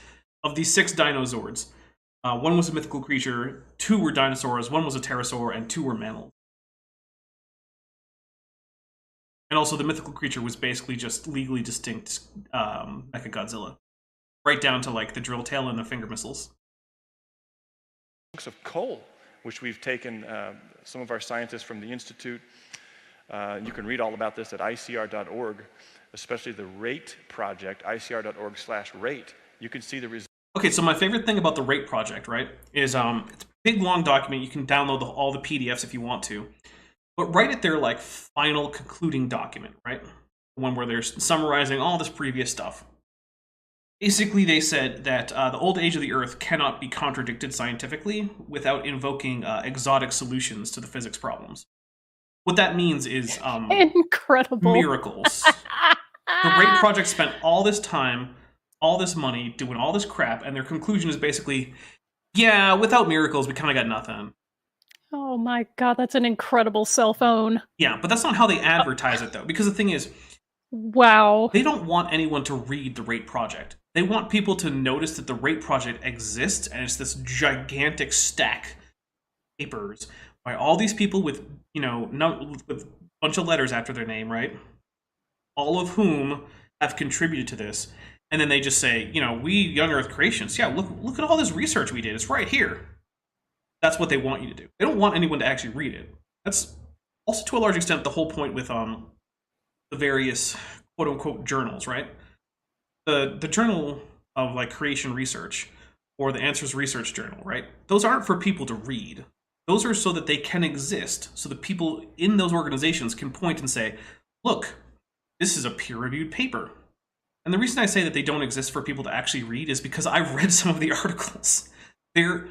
Of these 6 dinosaurs, 1 was a mythical creature, 2 were dinosaurs, 1 was a pterosaur, and 2 were mammals. And also the mythical creature was basically just legally distinct Mechagodzilla. Right down to like the drill tail and the finger missiles. Of coal, which we've taken some of our scientists from the Institute. You can read all about this at icr.org, especially the RATE project, icr.org/rate. You can see the results. Okay, so my favorite thing about the RATE project, right, is it's a big long document. You can download all the PDFs if you want to, but right at their like final concluding document, right, the one where they're summarizing all this previous stuff. Basically, they said that the old age of the Earth cannot be contradicted scientifically without invoking exotic solutions to the physics problems. What that means is incredible miracles. The RATE project spent all this time, all this money, doing all this crap, and their conclusion is basically, yeah, without miracles, we kind of got nothing. Oh my god, that's an incredible cell phone. Yeah, but that's not how they advertise it, though, because the thing is, wow, they don't want anyone to read the RATE project. They want people to notice that the RATE project exists, and it's this gigantic stack of papers by all these people with, with a bunch of letters after their name, right? All of whom have contributed to this. And then they just say, we young Earth creationists, yeah, look at all this research we did. It's right here. That's what they want you to do. They don't want anyone to actually read it. That's also, to a large extent, the whole point with the various quote-unquote journals, right? The journal of like creation research or the Answers Research Journal, right? Those aren't for people to read. Those are so that they can exist, so that people in those organizations can point and say, look, this is a peer-reviewed paper. And the reason I say that they don't exist for people to actually read is because I've read some of the articles. They're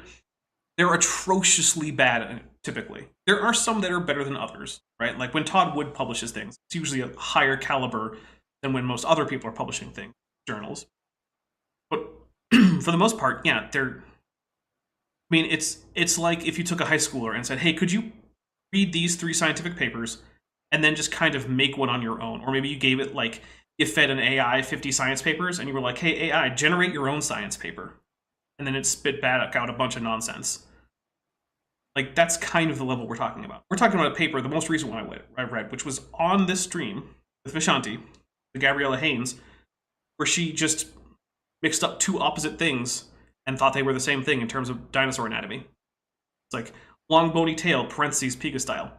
atrociously bad, typically. There are some that are better than others, right? Like when Todd Wood publishes things, it's usually a higher caliber than when most other people are publishing things, journals. But for the most part, yeah, it's like if you took a high schooler and said, hey, could you read these 3 scientific papers and then just kind of make one on your own? Or maybe you gave it, like, you fed an AI 50 science papers and you were like, hey, AI, generate your own science paper. And then it spit back out a bunch of nonsense. Like, that's kind of the level we're talking about. We're talking about a paper, the most recent one I read, which was on this stream with Vishanti, the Gabriella Haynes, where she just mixed up 2 opposite things and thought they were the same thing in terms of dinosaur anatomy. It's like long bony tail, parentheses, pigostyle.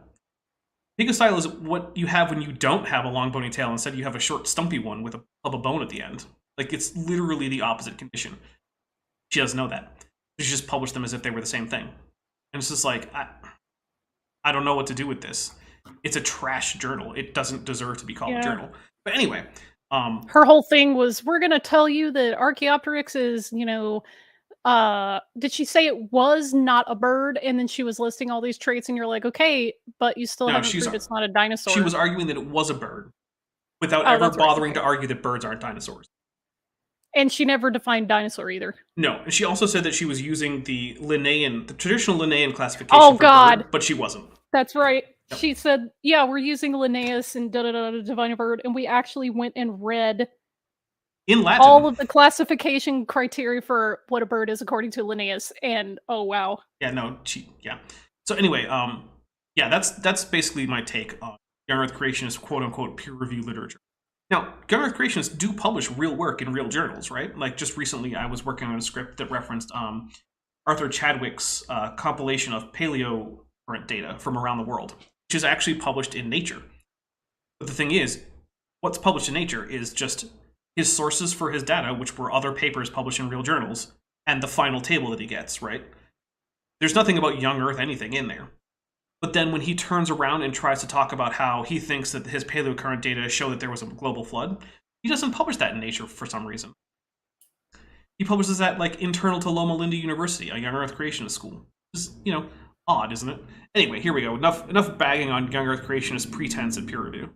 Pigostyle is what you have when you don't have a long bony tail. Instead, you have a short stumpy one with a club of bone at the end. Like, it's literally the opposite condition. She doesn't know that. She just published them as if they were the same thing. And it's just like, I don't know what to do with this. It's a trash journal. It doesn't deserve to be called a journal. But anyway. Her whole thing was, we're going to tell you that Archaeopteryx is, did she say it was not a bird? And then she was listing all these traits and you're like, okay, but you still haven't proved it's not a dinosaur. She was arguing that it was a bird without ever bothering to argue that birds aren't dinosaurs. And she never defined dinosaur either. No, and she also said that she was using the traditional Linnaean classification for bird, but she wasn't. That's right. Yep. She said, yeah, we're using Linnaeus and to define a bird, and we actually went and read in Latin all of the classification criteria for what a bird is according to Linnaeus, and oh wow. Yeah, no, So anyway, that's basically my take on young Earth creationists, quote unquote, peer review literature. Now, young Earth creationists do publish real work in real journals, right? Like just recently, I was working on a script that referenced Arthur Chadwick's compilation of paleo current data from around the world, which is actually published in Nature. But the thing is, what's published in Nature is just his sources for his data, which were other papers published in real journals, and the final table that he gets, right? There's nothing about young Earth anything in there. But then when he turns around and tries to talk about how he thinks that his paleocurrent data show that there was a global flood, he doesn't publish that in Nature for some reason. He publishes that like internal to Loma Linda University, a young Earth creationist school. It's, odd, isn't it? Anyway, here we go. Enough bagging on young Earth creationist pretense and peer review.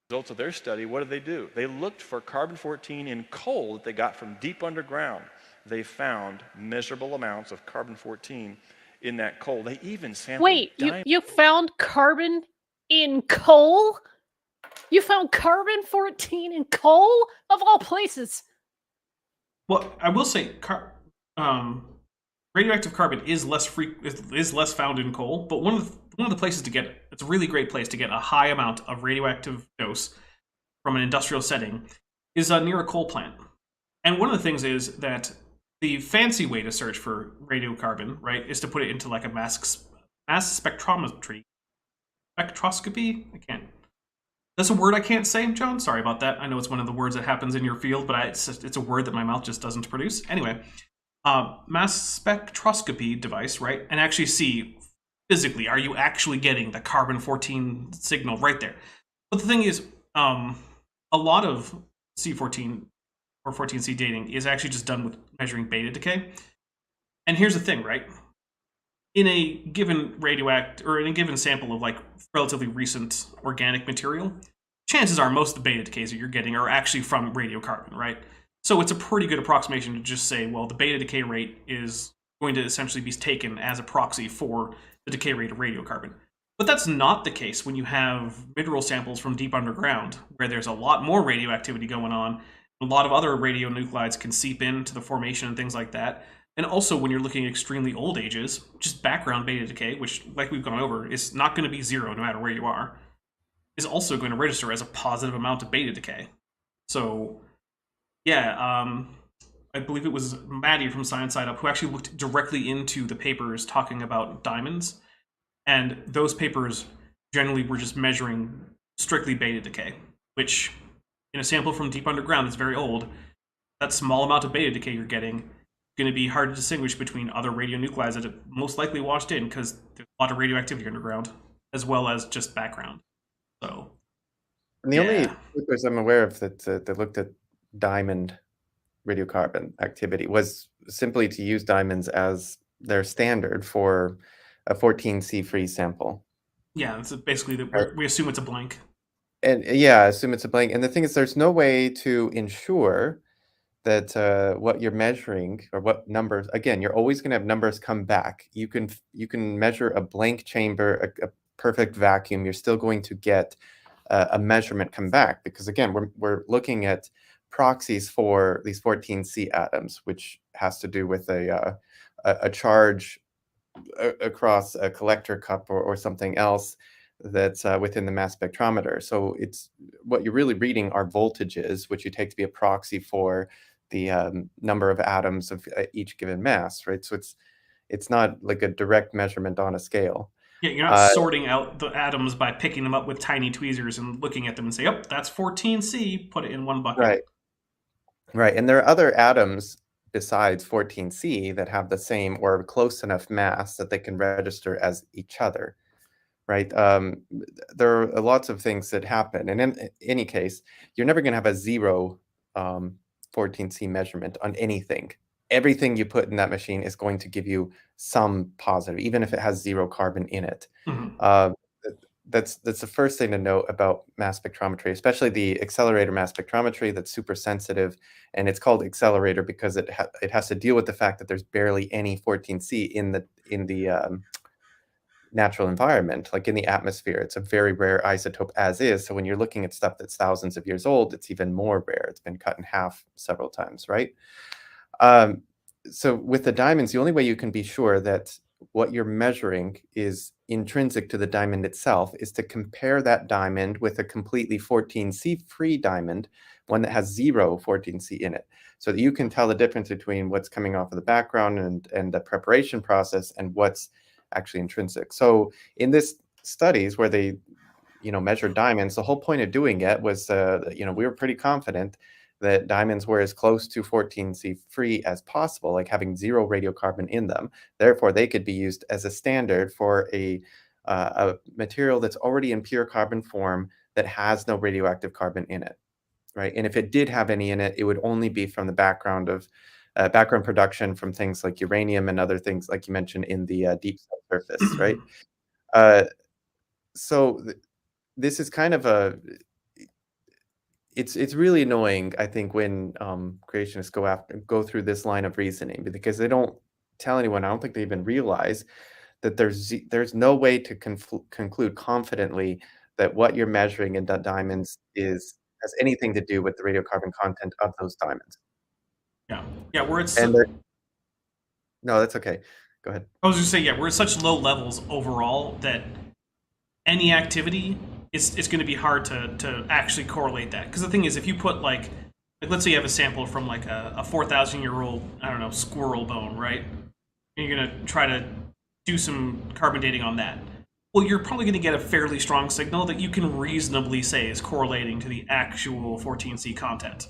Results of their study, what did they do? They looked for carbon-14 in coal that they got from deep underground. They found measurable amounts of carbon-14 in that coal. They even sampled. Wait, you found carbon in coal? You found carbon-14 in coal? Of all places. Well, I will say, radioactive carbon is less found in coal, but one of the places to get it's a really great place to get a high amount of radioactive dose from an industrial setting is near a coal plant. And one of the things is that the fancy way to search for radiocarbon, right, is to put it into like a mass spectroscopy. That's a word I can't say, John. Sorry about that. I know it's one of the words that happens in your field, but it's a word that my mouth just doesn't produce. Anyway, mass spectroscopy device, right, and actually see physically, are you actually getting the carbon-14 signal right there? But the thing is, a lot of C14 or 14C dating is actually just done with measuring beta decay. And here's the thing, right? In a given in a given sample of like relatively recent organic material, chances are most of the beta decays that you're getting are actually from radiocarbon, right? So it's a pretty good approximation to just say, well, the beta decay rate is going to essentially be taken as a proxy for the decay rate of radiocarbon. But that's not the case when you have mineral samples from deep underground, where there's a lot more radioactivity going on. A lot of other radionuclides can seep into the formation and things like that. And also when you're looking at extremely old ages, just background beta decay, which, like we've gone over, is not going to be zero no matter where you are, is also going to register as a positive amount of beta decay. So, yeah, I believe it was Maddie from Science Side Up who actually looked directly into the papers talking about diamonds. And those papers generally were just measuring strictly beta decay, which in a sample from deep underground that's very old, that small amount of beta decay you're getting going to be hard to distinguish between other radionuclides that have most likely washed in because there's a lot of radioactivity underground, as well as just background. So, and the only papers I'm aware of that looked at diamond radiocarbon activity was simply to use diamonds as their standard for a 14C free sample. Yeah, it's basically we assume it's a blank. And yeah, I assume it's a blank. And the thing is, there's no way to ensure that what you're measuring or what numbers, again, you're always going to have numbers come back. You can measure a blank chamber, a perfect vacuum. You're still going to get a measurement come back because, again, we're looking at proxies for these 14C atoms, which has to do with a charge across a collector cup or something else that's within the mass spectrometer. So it's what you're really reading are voltages, which you take to be a proxy for the number of atoms of each given mass, right? So it's not like a direct measurement on a scale. Yeah, you're not sorting out the atoms by picking them up with tiny tweezers and looking at them and say, "Oh, that's 14C." Put it in one bucket. Right. And there are other atoms besides 14C that have the same or close enough mass that they can register as each other. Right. There are lots of things that happen. And in any case, you're never going to have a zero 14C measurement on anything. Everything you put in that machine is going to give you some positive, even if it has zero carbon in it. Mm-hmm. That's the first thing to note about mass spectrometry, especially the accelerator mass spectrometry that's super sensitive. And it's called accelerator because it has to deal with the fact that there's barely any 14C in the natural environment, like in the atmosphere. It's a very rare isotope as is. So when you're looking at stuff that's thousands of years old, it's even more rare. It's been cut in half several times, right? So with the diamonds, the only way you can be sure that what you're measuring is intrinsic to the diamond itself, is to compare that diamond with a completely 14C free diamond, one that has 0 14C in it, so that you can tell the difference between what's coming off of the background and the preparation process and what's actually intrinsic. So in this studies where they measured diamonds, the whole point of doing it was we were pretty confident that diamonds were as close to 14C free as possible, like having 0 radiocarbon in them. Therefore, they could be used as a standard for a material that's already in pure carbon form that has no radioactive carbon in it, right? And if it did have any in it, it would only be from the background of background production from things like uranium and other things, like you mentioned, in the deep subsurface, right? This is kind of it's really annoying, I think, when creationists go through this line of reasoning, because they don't tell anyone. I don't think they even realize that there's no way to conclude confidently that what you're measuring in diamonds has anything to do with the radiocarbon content of those diamonds. Yeah, where it's no, that's okay. Go ahead. I was just saying, yeah, we're at such low levels overall that any activity, it's going to be hard to actually correlate that. Because the thing is, if you put like let's say you have a sample from like a 4,000-year-old, I don't know, squirrel bone, right? And you're going to try to do some carbon dating on that. Well, you're probably going to get a fairly strong signal that you can reasonably say is correlating to the actual 14C content.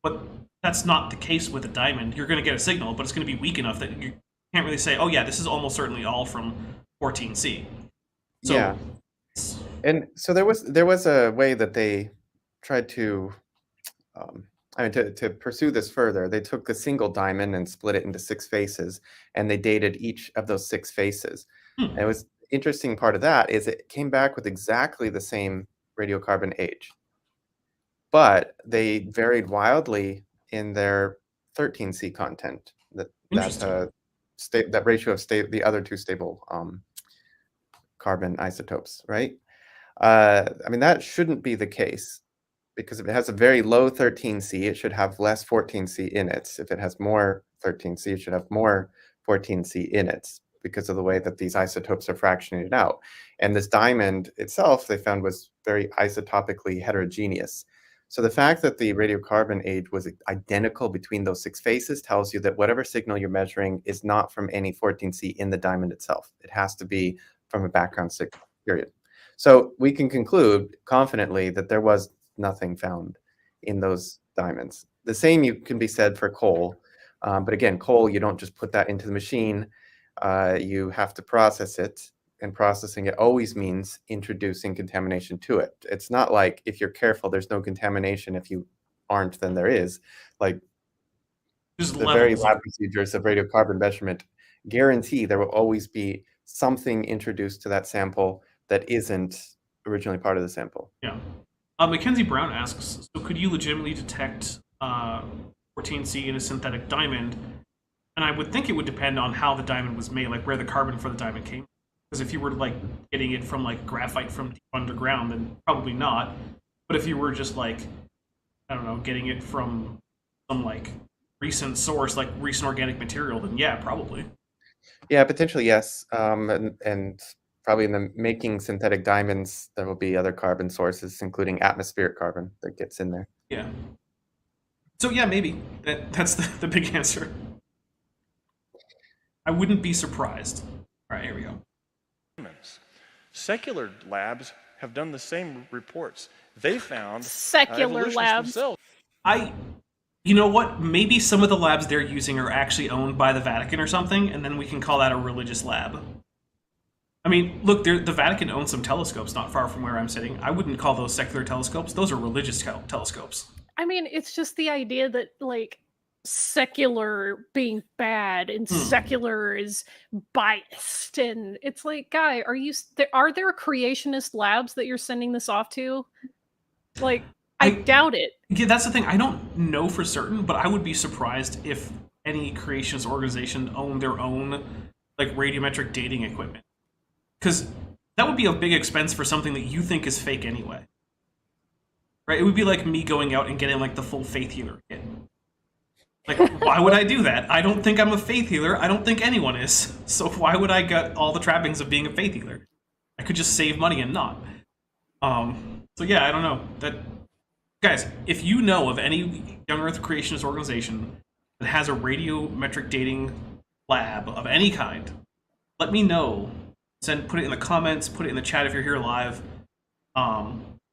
But that's not the case with a diamond. You're going to get a signal, but it's going to be weak enough that you can't really say, oh yeah, this is almost certainly all from 14C. So, yeah. And so there was a way that they tried to, to pursue this further. They took a single diamond and split it into 6 faces, and they dated each of those 6 faces. And it was interesting part of that is it came back with exactly the same radiocarbon age, but they varied wildly in their 13C content. That ratio of the other 2 stable carbon isotopes, right? That shouldn't be the case, because if it has a very low 13C, it should have less 14C in it. If it has more 13C, it should have more 14C in it, because of the way that these isotopes are fractionated out. And this diamond itself, they found, was very isotopically heterogeneous. So the fact that the radiocarbon age was identical between those 6 faces tells you that whatever signal you're measuring is not from any 14C in the diamond itself. It has to be from a background signal, period. So we can conclude confidently that there was nothing found in those diamonds. The same can be said for coal. But again, coal, you don't just put that into the machine. You have to process it, and processing it always means introducing contamination to it. It's not like if you're careful, there's no contamination. If you aren't, then there is. Like the very lab procedures of radiocarbon measurement guarantee there will always be something introduced to that sample that isn't originally part of the sample. Yeah. Mackenzie Brown asks, so could you legitimately detect 14C in a synthetic diamond? And I would think it would depend on how the diamond was made, like where the carbon for the diamond came. Because if you were like getting it from like graphite from deep underground, then probably not. But if you were just like, I don't know, getting it from some like recent source, like recent organic material, then yeah, probably. Yeah, potentially yes. And probably in the making synthetic diamonds, there will be other carbon sources, including atmospheric carbon that gets in there. Yeah. So yeah, maybe. That's the big answer. I wouldn't be surprised. All right, here we go. Secular labs have done the same reports. They found secular labs. Themselves. You know what? Maybe some of the labs they're using are actually owned by the Vatican or something, and then we can call that a religious lab. I mean, look, the Vatican owns some telescopes not far from where I'm sitting. I wouldn't call those secular telescopes. Those are religious telescopes. I mean, it's just the idea that, like, secular being bad and secular is biased, and it's like, guy, are there creationist labs that you're sending this off to? Like, I doubt it. Yeah, that's the thing. I don't know for certain, but I would be surprised if any creationist organization owned their own like radiometric dating equipment, because that would be a big expense for something that you think is fake anyway, right? It would be like me going out and getting like the full faith healer kit. Like, why would I do that? I don't think I'm a faith healer. I don't think anyone is. So why would I get all the trappings of being a faith healer? I could just save money and not. So yeah, I don't know. Guys, if you know of any Young Earth Creationist organization that has a radiometric dating lab of any kind, let me know. Put it in the comments, put it in the chat if you're here live.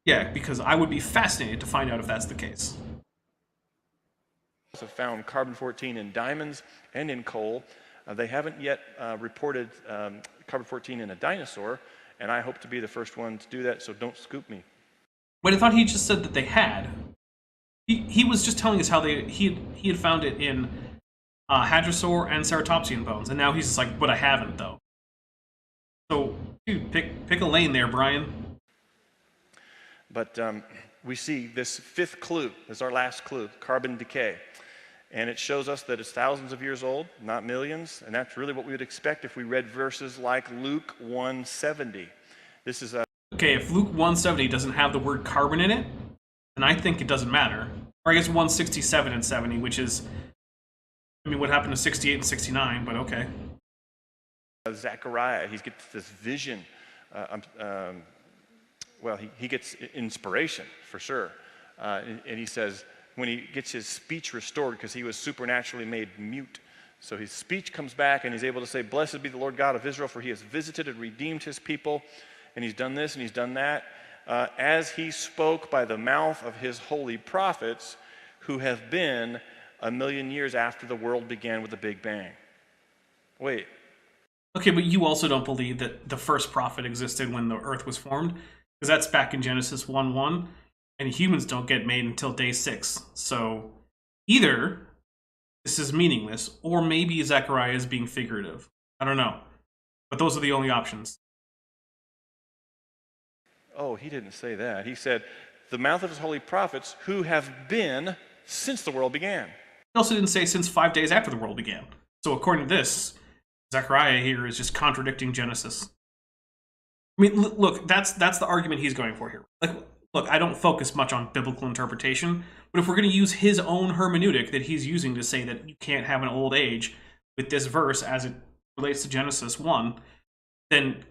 Yeah, because I would be fascinated to find out if that's the case. Have found carbon-14 in diamonds and in coal. They haven't yet reported carbon-14 in a dinosaur, and I hope to be the first one to do that, so don't scoop me. Wait, I thought he just said that they had. He was just telling us how he had found it in hadrosaur and ceratopsian bones, and now he's just like, but I haven't, though. So, dude, pick a lane there, Brian. But we see this fifth clue, this is our last clue, carbon decay. And it shows us that it's thousands of years old, not millions, and that's really what we would expect if we read verses like Luke 1:70. This is a... Okay, if Luke 1:70 doesn't have the word carbon in it, then I think it doesn't matter. Or I guess 167 and 70, which is, I mean, what happened to 68 and 69, but okay. Zechariah, he gets this vision. Well, he gets inspiration, for sure. And he says, when he gets his speech restored, because he was supernaturally made mute. So his speech comes back, and he's able to say, "Blessed be the Lord God of Israel, for he has visited and redeemed his people." And he's done this, and he's done that. As he spoke by the mouth of his holy prophets, who have been 1,000,000 years after the world began with the Big Bang. Wait. Okay, but you also don't believe that the first prophet existed when the earth was formed? Because that's back in Genesis 1:1, and humans don't get made until day 6. So either this is meaningless, or maybe Zechariah is being figurative. I don't know. But those are the only options. Oh, he didn't say that. He said, the mouth of his holy prophets who have been since the world began. He also didn't say since 5 days after the world began. So according to this, Zechariah here is just contradicting Genesis. I mean, look, that's the argument he's going for here. Like, look, I don't focus much on biblical interpretation, but if we're going to use his own hermeneutic that he's using to say that you can't have an old age with this verse as it relates to Genesis 1, then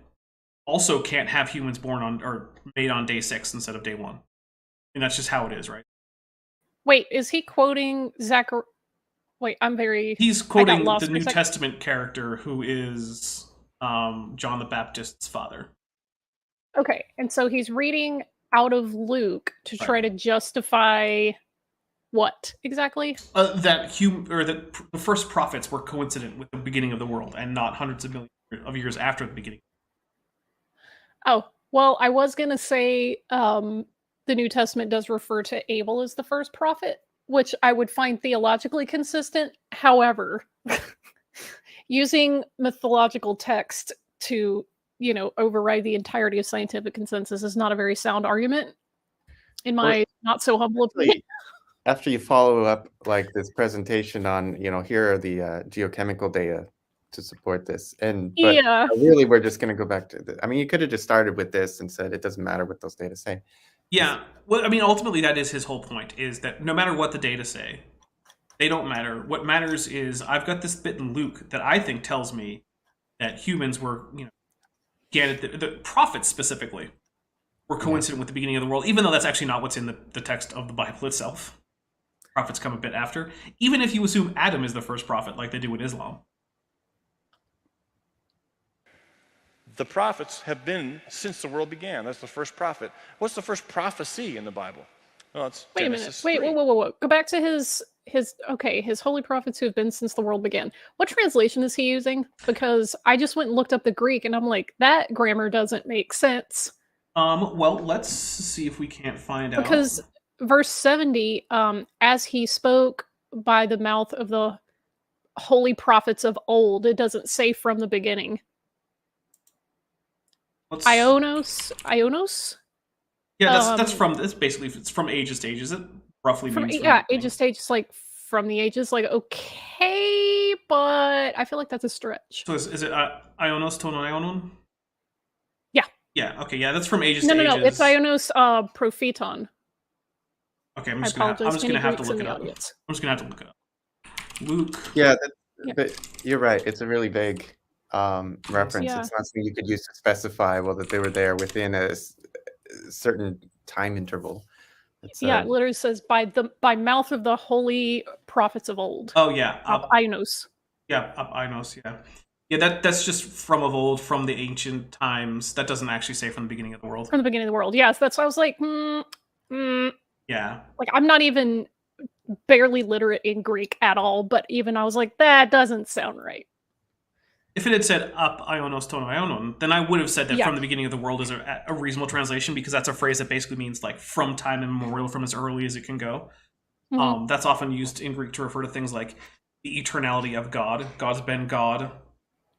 also can't have humans born on or made on day 6 instead of day 1. And that's just how it is, right? Wait, is he quoting Zechariah? Wait, He's quoting the New Testament character who is John the Baptist's father. Okay, and so he's reading out of Luke to try to justify what exactly? That the first prophets were coincident with the beginning of the world and not hundreds of millions of years after the beginning. Oh, well, I was going to say the New Testament does refer to Abel as the first prophet, which I would find theologically consistent. However, using mythological text to, override the entirety of scientific consensus is not a very sound argument, in my not so humble opinion. After you follow up like this presentation on, here are the geochemical data to support this, but really we're just going to go back to I mean, you could have just started with this and said it doesn't matter what those data say. Yeah, well, I mean, ultimately that is his whole point, is that no matter what the data say, they don't matter. What matters is I've got this bit in Luke that I think tells me that humans were, the prophets specifically were coincident with the beginning of the world, even though that's actually not what's in the text of the Bible itself. Prophets come a bit after, even if you assume Adam is the first prophet like they do in Islam. The prophets have been since the world began. That's the first prophet. What's the first prophecy in the Bible? Well, it's Wait Genesis a minute. 3. Wait. Go back to his holy prophets who have been since the world began. What translation is he using? Because I just went and looked up the Greek and I'm like, that grammar doesn't make sense. Well, let's see if we can't find out. Because verse 70, as he spoke by the mouth of the holy prophets of old, it doesn't say from the beginning. Ionos? Yeah, that's from this. Basically, it's from ages to ages. It roughly means ages to ages, like from the ages. Like, okay, but I feel like that's a stretch. So is it Ionos ton Ionon? Yeah. Yeah. Okay. Yeah, that's from ages to ages. No. It's Ionos propheton. Okay, I'm just gonna have to look it up. I'm just gonna have to look it up. Luke. Yeah, Yeah. but you're right. It's a really vague reference. Yeah. It's not something you could use to specify that they were there within a certain time interval. Yeah, it literally says by mouth of the holy prophets of old. Oh yeah, Inos. Yeah, Inos. Yeah, yeah. That's just from of old, from the ancient times. That doesn't actually say from the beginning of the world. From the beginning of the world. Yes, that's why I was like, Yeah. Like, I'm not even barely literate in Greek at all, but even I was like, that doesn't sound right. If it had said "up Ionos ton Ionon," then I would have said that Yeah. from the beginning of the world is a reasonable translation, because that's a phrase that basically means like from time immemorial, from as early as it can go. Mhm. That's often used in Greek to refer to things like the eternality of God. God's been God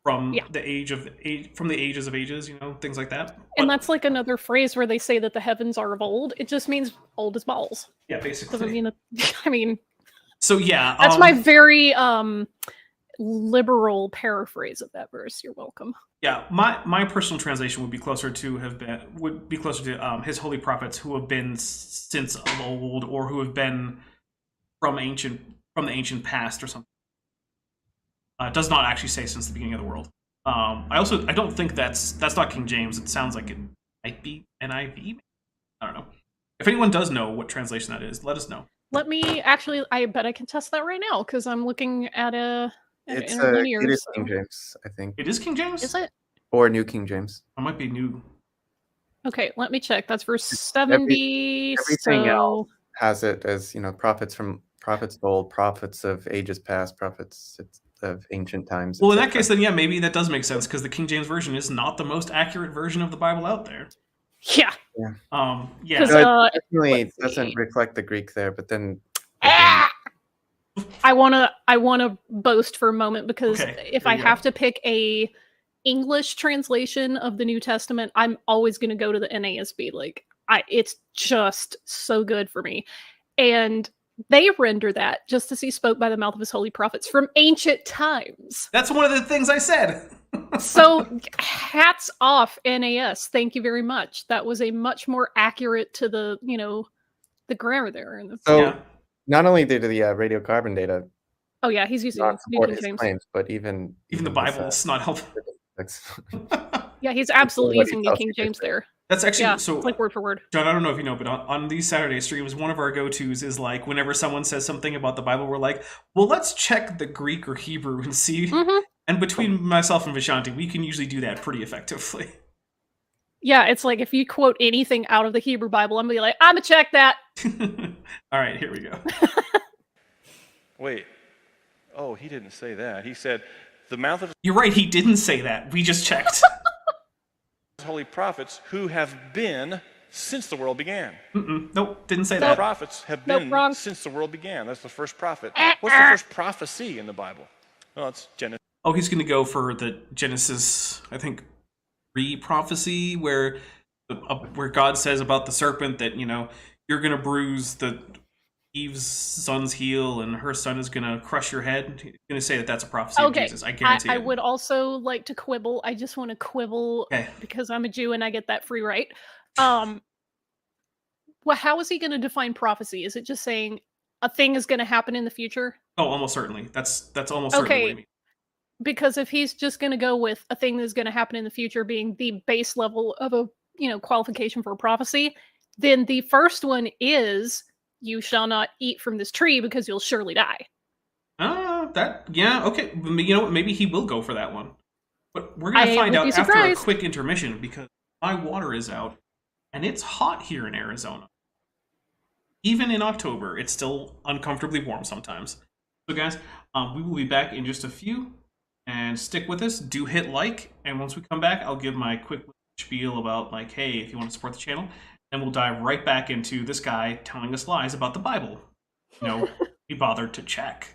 from Yeah. the ages of ages, things like that. And that's like another phrase where they say that the heavens are of old. It just means old as balls. Yeah, basically. Doesn't mean that. I mean, so yeah, that's my very liberal paraphrase of that verse. You're welcome. Yeah, my personal translation would be closer to his holy prophets who have been since of old, or who have been from the ancient past or something. It does not actually say since the beginning of the world. I don't think that's not King James. It sounds like it might be NIV. I don't know. If anyone does know what translation that is, let us know. Let me actually. I bet I can test that right now because I'm looking at it interlinear. is King James, I think. It is King James? Is it? Or New King James. It might be new. Okay, let me check. That's verse 70. Everything else has it as, prophets of old, prophets of ages past, prophets of ancient times. Well, in that case, then yeah, maybe that does make sense, because the King James version is not the most accurate version of the Bible out there. Yeah. Yeah. Yeah. So it definitely doesn't reflect the Greek there, but then. I wanna boast for a moment, because if I have to pick a English translation of the New Testament, I'm always gonna go to the NASB. Like, it's just so good for me. And they render that just as he spoke by the mouth of his holy prophets from ancient times. That's one of the things I said. So hats off, NAS. Thank you very much. That was a much more accurate to the, the grammar there. So not only did the radiocarbon data oh yeah, he's using not New support King his James. claims, but even the Bible's not helpful. Yeah, he's absolutely using New King James there. That's actually so. It's like word for word. John, I don't know if you know, but on these Saturday streams, one of our go-tos is like whenever someone says something about the Bible, we're like, well, let's check the Greek or Hebrew and see. Mm-hmm. And between myself and Vishanti, we can usually do that pretty effectively. Yeah, it's like if you quote anything out of the Hebrew Bible, I'm gonna be like, I'm gonna check that. All right, here we go. Wait. Oh, he didn't say that. He said, the mouth of... You're right, he didn't say that. We just checked. Holy prophets who have been since the world began. Nope, didn't say The that. prophets have been wrong. since the world began. That's the first prophet. What's the first prophecy in the Bible? Well, it's Genesis. Oh, he's going to go for the Genesis, I think, 3 prophecy, where God says about the serpent that, you're going to bruise Eve's son's heel, and her son is going to crush your head. He's going to say that that's a prophecy of Jesus. I guarantee I it. would also like to quibble. I just want to quibble because I'm a Jew and I get that free right. Well, how is he going to define prophecy? Is it just saying a thing is going to happen in the future? Oh, almost certainly. That's almost certainly what I mean. Because if he's just going to go with a thing that's going to happen in the future being the base level of a qualification for a prophecy, then the first one is, you shall not eat from this tree because you'll surely die. Okay. You know what? Maybe he will go for that one. But we're going to find out after a quick intermission, because my water is out, and it's hot here in Arizona. Even in October, it's still uncomfortably warm sometimes. So guys, we will be back in just a few, and stick with us. Do hit like, and once we come back, I'll give my quick spiel about, like, hey, if you want to support the channel, and we'll dive right back into this guy telling us lies about the Bible. He bothered to check.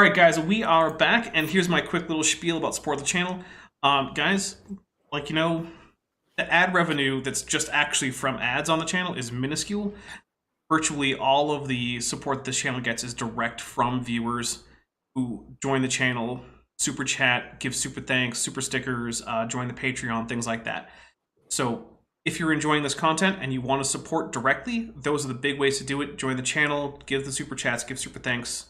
All right, guys, we are back, and here's my quick little spiel about support the channel. Guys, like, you know, the ad revenue that's just actually from ads on the channel is minuscule. Virtually all of the support this channel gets is direct from viewers who join the channel, super chat, give super thanks, super stickers, join the Patreon, things like that. So if you're enjoying this content and you want to support directly, those are the big ways to do it. Join the channel, give the super chats, give super thanks.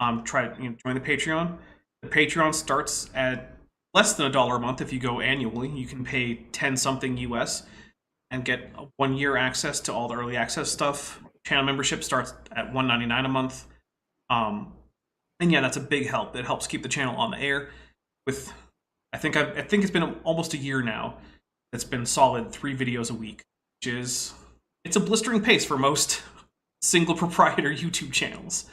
Join the Patreon. The Patreon starts at less than $1 a month if you go annually. You can pay 10 something US and get 1 year access to all the early access stuff. Channel membership starts at $1.99 a month. And yeah, that's a big help. It helps keep the channel on the air. With I think it's been almost a year now. It's been solid 3 videos a week, which is it's a blistering pace for most single proprietor YouTube channels.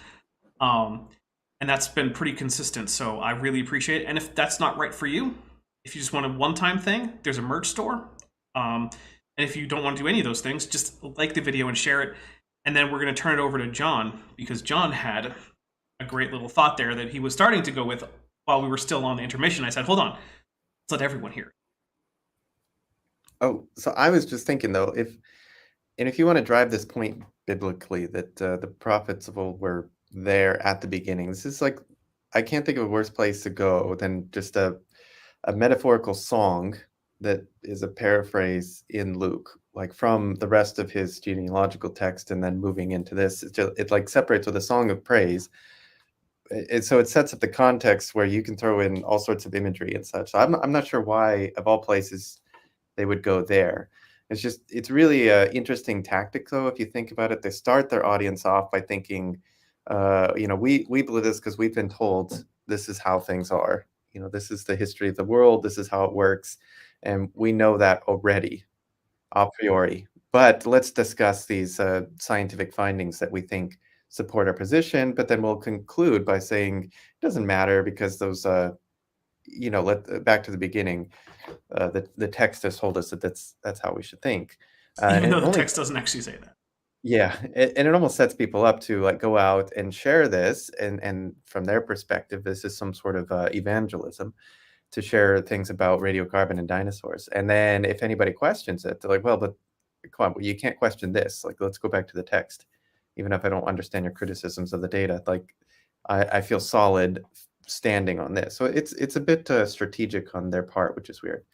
And that's been pretty consistent, so I really appreciate it. And if that's not right for you, if you just want a one-time thing, there's a merch store. And if you don't want to do any of those things, just like the video and share it. And then we're going to turn it over to John, because John had a great little thought there that he was starting to go with while we were still on the intermission. I said, hold on, let's let everyone hear it. Oh, so I was just thinking, though, if you want to drive this point biblically, that the prophets of old were there at the beginning, this is like, I can't think of a worse place to go than just a metaphorical song that is a paraphrase in Luke, like from the rest of his genealogical text, and then moving into this. It like separates with a song of praise. So it sets up the context where you can throw in all sorts of imagery and such. So I'm not sure why, of all places, they would go there. It's really an interesting tactic, though, if you think about it. They start their audience off by thinking, we believe this because we've been told this is how things are. This is the history of the world. This is how it works. And we know that already, a priori. But let's discuss these scientific findings that we think support our position. But then we'll conclude by saying it doesn't matter because those, back to the beginning, the text has told us that that's how we should think. Even though the text doesn't actually say that. Yeah, and it almost sets people up to like go out and share this, and from their perspective, this is some sort of evangelism to share things about radiocarbon and dinosaurs. And then if anybody questions it, they're like, well, but come on, you can't question this. Like, let's go back to the text. Even if I don't understand your criticisms of the data, like I feel solid standing on this. So it's a bit strategic on their part, which is weird.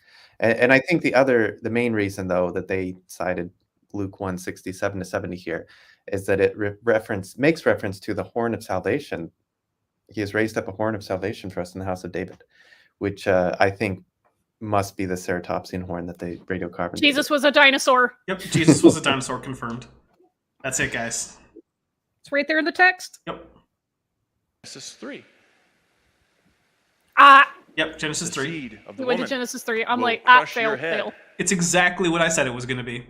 And I think the main reason, though, that they cited Luke 1:67-70 here is that it makes reference to the horn of salvation. He has raised up a horn of salvation for us in the house of David, which I think must be the ceratopsian horn that they radiocarbon. Jesus was a dinosaur. Yep, Jesus was a dinosaur, confirmed. That's it, guys. It's right there in the text. Yep. Genesis 3. Yep, Genesis 3. Seed of the We went to woman Genesis 3. I'm will like, crush your fail, head. fail. It's exactly what I said it was going to be.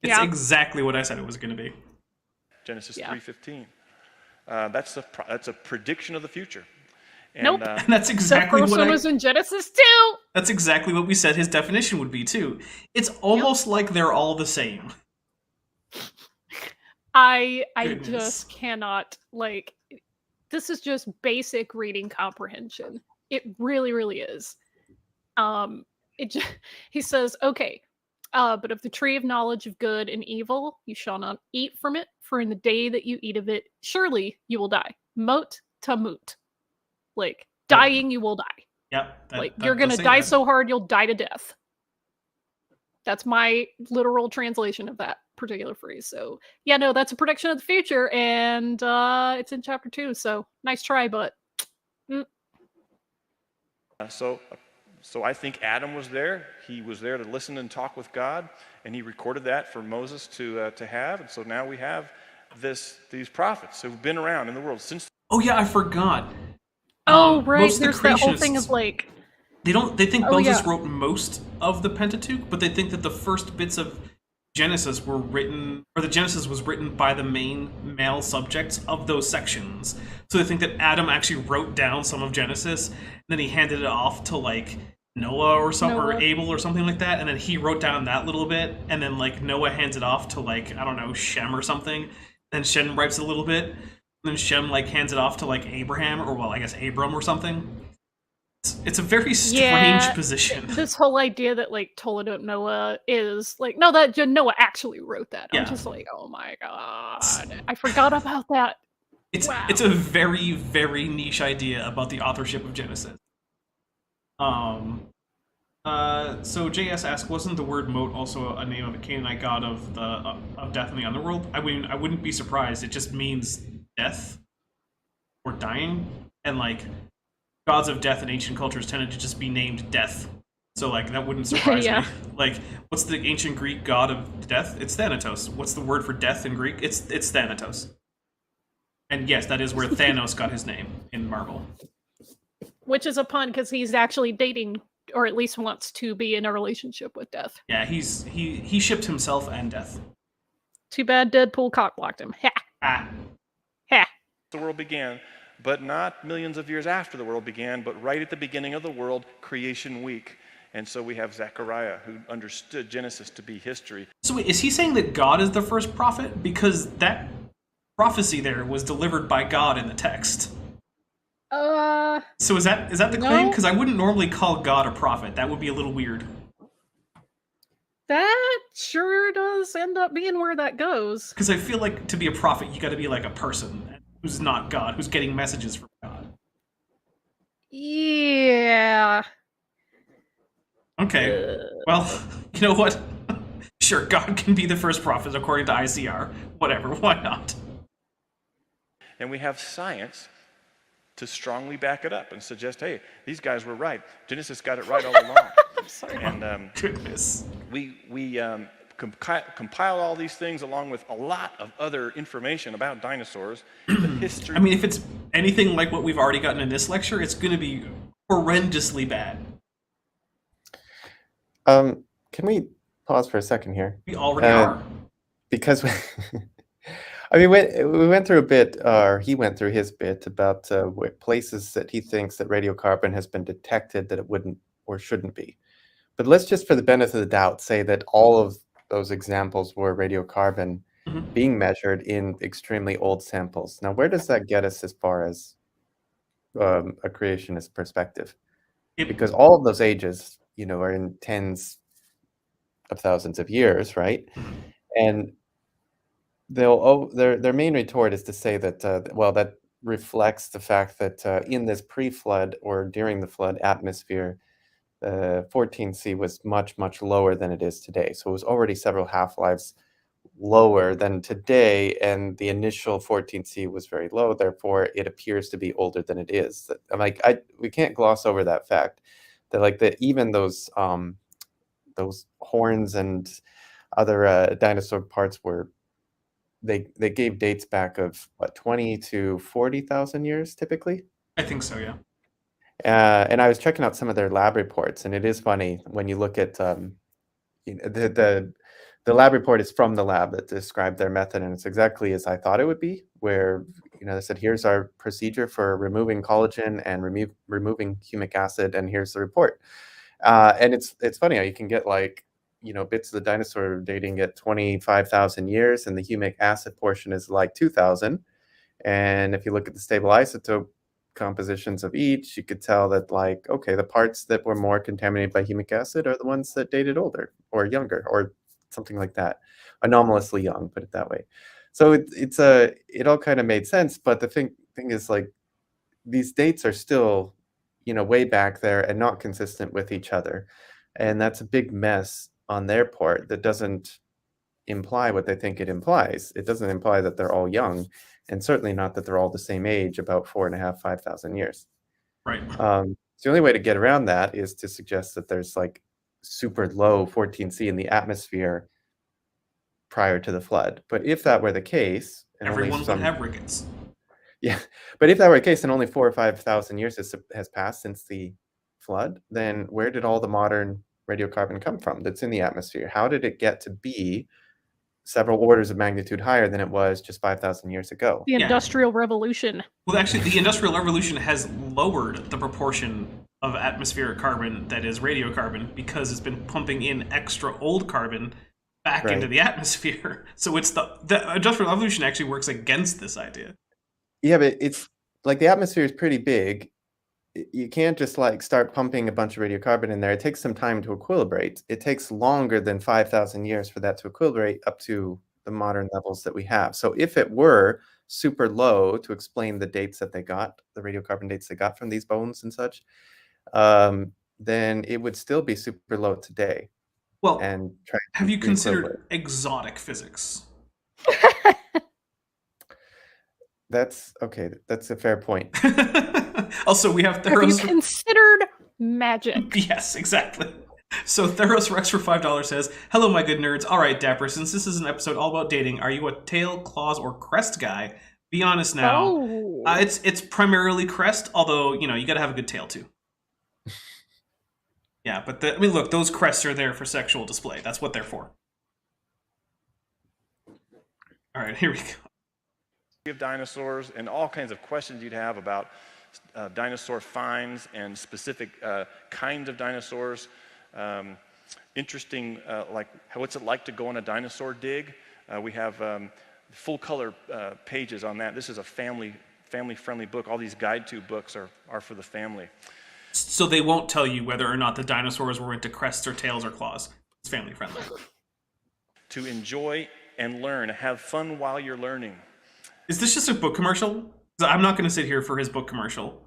It's Yeah. exactly what I said it was going to be. Genesis Yeah. 3:15. That's a prediction of the future. And, Nope. And that's The exactly first what one was in Genesis 2. That's exactly what we said his definition would be too. It's almost like they're all the same. I Goodness. just cannot, like, this is just basic reading comprehension. It really, really is. He says, okay, but of the tree of knowledge of good and evil, you shall not eat from it, for in the day that you eat of it, surely you will die. Mot tamut. Like, dying, you will die. Yep. You're going to die so hard, you'll die to death. That's my literal translation of that particular phrase. So, yeah, no, that's a prediction of the future, and it's in chapter 2, so nice try, but... So I think Adam was there. He was there to listen and talk with God, and he recorded that for Moses to have. And so now we have these prophets who've been around in the world since. Oh yeah, I forgot. Oh right, most of the there's that whole thing creationists- of like. They think Oh, Moses yeah. wrote most of the Pentateuch, but they think that the first bits of Genesis were written, or the Genesis was written by the main male subjects of those sections. So they think that Adam actually wrote down some of Genesis, and then he handed it off to like Noah or something, or Noah. Abel or something like that, and then he wrote down that little bit, and then like Noah hands it off to like, I don't know, Shem or something, then Shem writes a little bit. then Shem like hands it off to like Abraham, or well, I guess Abram or something. It's a very strange position. This whole idea that like Toledot Noah is like, no, that Noah actually wrote that. Yeah. I'm just like, oh my god, I forgot about that. It's a very, very niche idea about the authorship of Genesis. So JS asks, wasn't the word moat also a name of a Canaanite god of death in the underworld? I mean, I wouldn't be surprised. It just means death or dying, and like gods of death in ancient cultures tended to just be named death. So like that wouldn't surprise me. Like, what's the ancient Greek god of death? It's Thanatos. What's the word for death in Greek? It's Thanatos. And yes, that is where Thanos got his name in Marvel. Which is a pun because he's actually dating, or at least wants to be in a relationship with death. Yeah, he shipped himself and death. Too bad Deadpool cockblocked him. Ha! Ah. Ha! The world began, but not millions of years after the world began, but right at the beginning of the world, creation week. And so we have Zechariah, who understood Genesis to be history. So wait, is he saying that God is the first prophet? Because that prophecy there was delivered by God in the text. So is that the claim? Because I wouldn't normally call God a prophet. That would be a little weird. That sure does end up being where that goes. Because I feel like to be a prophet, you got to be like a person who's not God, who's getting messages from God. Yeah. Okay. Well, you know what? Sure, God can be the first prophet according to ICR. Whatever, why not? And we have science to strongly back it up and suggest, hey, these guys were right. Genesis got it right all along. I'm sorry. And Goodness. we compile all these things along with a lot of other information about dinosaurs, the history. I mean, if it's anything like what we've already gotten in this lecture, it's going to be horrendously bad. Can we pause for a second here? We already are. Because I mean, we went through a bit, or he went through his bit about places that he thinks that radiocarbon has been detected that it wouldn't or shouldn't be. But let's just, for the benefit of the doubt, say that all of those examples were radiocarbon being measured in extremely old samples. Now, where does that get us as far as a creationist perspective? Because all of those ages, you know, are in tens of thousands of years, right? And their main retort is to say that, well, that reflects the fact that in this pre-flood or during the flood atmosphere, 14C was much, much lower than it is today. So it was already several half-lives lower than today, and the initial 14C was very low. Therefore, it appears to be older than it is. I'm like, we can't gloss over that fact that like that even those horns and other dinosaur parts were they gave dates back of what 20 to 40,000 years typically. I think so, yeah. And I was checking out some of their lab reports, and it is funny when you look at you know, the lab report is from the lab that described their method, and it's exactly as I thought it would be. Where you know they said, here's our procedure for removing collagen and removing humic acid, and here's the report. And it's funny how you can get like you know bits of the dinosaur dating at 25,000 years, and the humic acid portion is like 2,000. And if you look at the stable isotope compositions of each, you could tell that like okay, the parts that were more contaminated by humic acid are the ones that dated older or younger or something like that, anomalously young, put it that way. So it all kind of made sense, but the thing is like these dates are still you know way back there and not consistent with each other, and that's a big mess on their part. That doesn't imply what they think it implies. It doesn't imply that they're all young, and certainly not that they're all the same age, about 4.5 5,000 years. Right. So the only way to get around that is to suggest that there's like super low 14C in the atmosphere prior to the flood. But if that were the case, and everyone would have rickets. Yeah, but if that were the case, and only 4,000 or 5,000 years has passed since the flood, then where did all the modern radiocarbon come from that's in the atmosphere? How did it get to be several orders of magnitude higher than it was just 5,000 years ago? The Industrial Revolution. Well, actually, the Industrial Revolution has lowered the proportion of atmospheric carbon that is radiocarbon because it's been pumping in extra old carbon back into the atmosphere. So it's the Industrial Revolution actually works against this idea. Yeah, but it's like the atmosphere is pretty big. You can't just like start pumping a bunch of radiocarbon in there. It takes some time to equilibrate. It takes longer than 5,000 years for that to equilibrate up to the modern levels that we have. So if it were super low, to explain the dates that they got, the radiocarbon dates they got from these bones and such, then it would still be super low today. Well, and try have you to considered equilibrate. exotic physics? That's okay. That's a fair point. Also, we have Have you Theros. considered magic? Yes, exactly. So Theros Rex for $5 says, "Hello, my good nerds. All right, Dapper. Since this is an episode all about dating, are you a tail, claws, or crest guy? Be honest now. Oh. It's primarily crest, although you got to have a good tail too. Yeah, but I mean, look, those crests are there for sexual display. That's what they're for. All right, here we go. Of dinosaurs and all kinds of questions you'd have about dinosaur finds and specific kinds of dinosaurs. Interesting, like what's it like to go on a dinosaur dig? We have full color pages on that. This is a family-friendly book. All these guide-to books are for the family. So they won't tell you whether or not the dinosaurs were into crests or tails or claws. It's family friendly. To enjoy and learn, have fun while you're learning. Is this just a book commercial? I'm not going to sit here for his book commercial.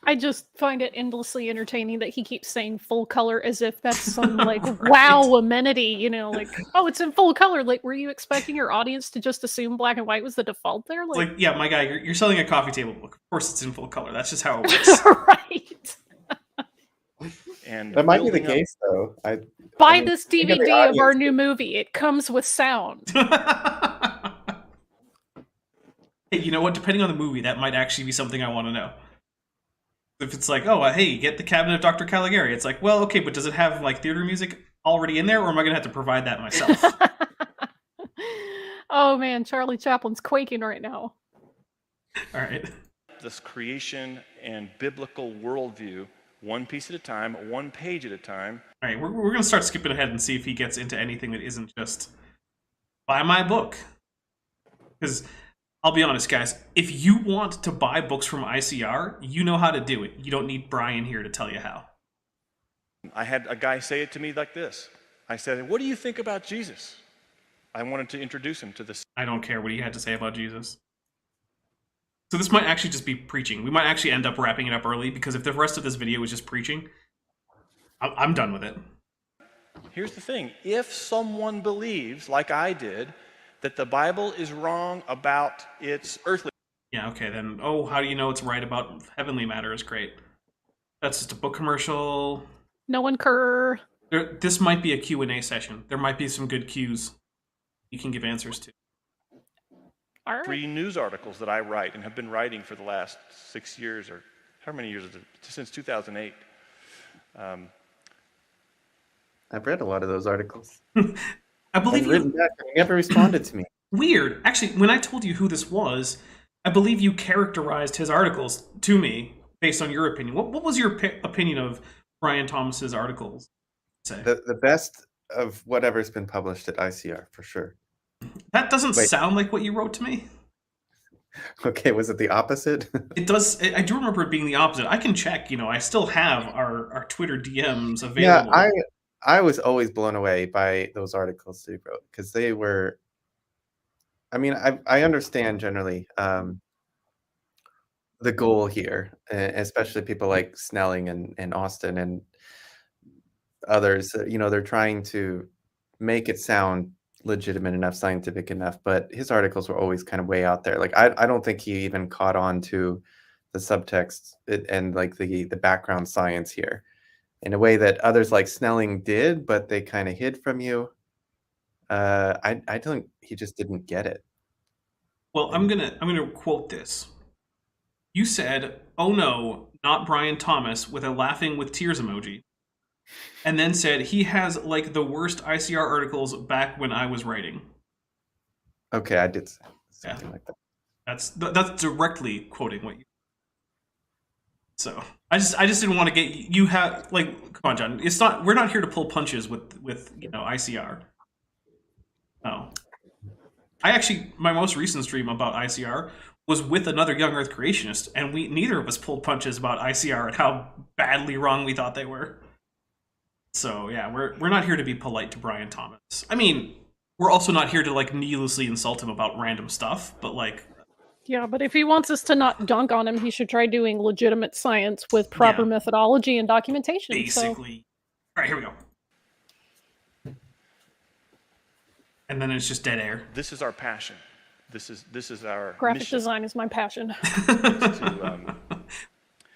I just find it endlessly entertaining that he keeps saying full color as if that's some like wow amenity, like, oh, it's in full color. Like, were you expecting your audience to just assume black and white was the default there? Like yeah, my guy, you're selling a coffee table book. Of course it's in full color. That's just how it works. Right. And that might be the case, though. Buy this DVD of our new movie. It comes with sound. Hey, you know what? Depending on the movie, that might actually be something I want to know. If it's like, oh, hey, get the Cabinet of Dr. Caligari. It's like, well, okay, but does it have like theater music already in there, or am I going to have to provide that myself? Oh man, Charlie Chaplin's quaking right now. All right. This creation and biblical worldview, one piece at a time, one page at a time. All right, we're going to start skipping ahead and see if he gets into anything that isn't just buy my book. Because I'll be honest, guys, if you want to buy books from ICR, you know how to do it. You don't need Brian here to tell you how. I had a guy say it to me like this. I said, what do you think about Jesus? I wanted to introduce him to this. I don't care what he had to say about Jesus. So this might actually just be preaching. We might actually end up wrapping it up early, because if the rest of this video is just preaching, I'm done with it. Here's the thing. If someone believes, like I did, that the Bible is wrong about its earthly... Yeah, okay, then, oh, how do you know it's right about heavenly matters? Great. That's just a book commercial. No one cur. This might be a Q&A session. There might be some good Qs you can give answers to. All right. 3 news articles that I write and have been writing for the last 6 years, or how many years is it? Since 2008. I've read a lot of those articles. I believe I've written back, and you never responded to me. Weird. Actually, when I told you who this was, I believe you characterized his articles to me based on your opinion. What was your opinion of Brian Thomas's articles? Say? The best of whatever's been published at ICR, for sure. That doesn't sound like what you wrote to me. Okay, was it the opposite? It does. I do remember it being the opposite. I can check. I still have our Twitter DMs available. Yeah, I was always blown away by those articles that he wrote, because they were... I mean, I understand generally the goal here, especially people like Snelling and Austin and others. They're trying to make it sound legitimate enough, scientific enough, but his articles were always kind of way out there. Like, I don't think he even caught on to the subtext and like the background science here in a way that others like Snelling did, but they kind of hid from you. I don't. He just didn't get it. Well, I'm gonna quote this. You said, "Oh no, not Brian Thomas," with a laughing with tears emoji, and then said he has like the worst ICR articles back when I was writing. Okay, I did say something like that. That's directly quoting what you. So I just didn't want to get you have like, come on, John. It's not, we're not here to pull punches with ICR. No. My most recent stream about ICR was with another young Earth creationist, and neither of us pulled punches about ICR and how badly wrong we thought they were. So yeah, we're not here to be polite to Brian Thomas. I mean, we're also not here to like needlessly insult him about random stuff, but like. Yeah, but if he wants us to not dunk on him, he should try doing legitimate science with proper methodology and documentation. Basically. All right, here we go. And then it's just dead air. This is our passion. This is our graphic mission. design is my passion.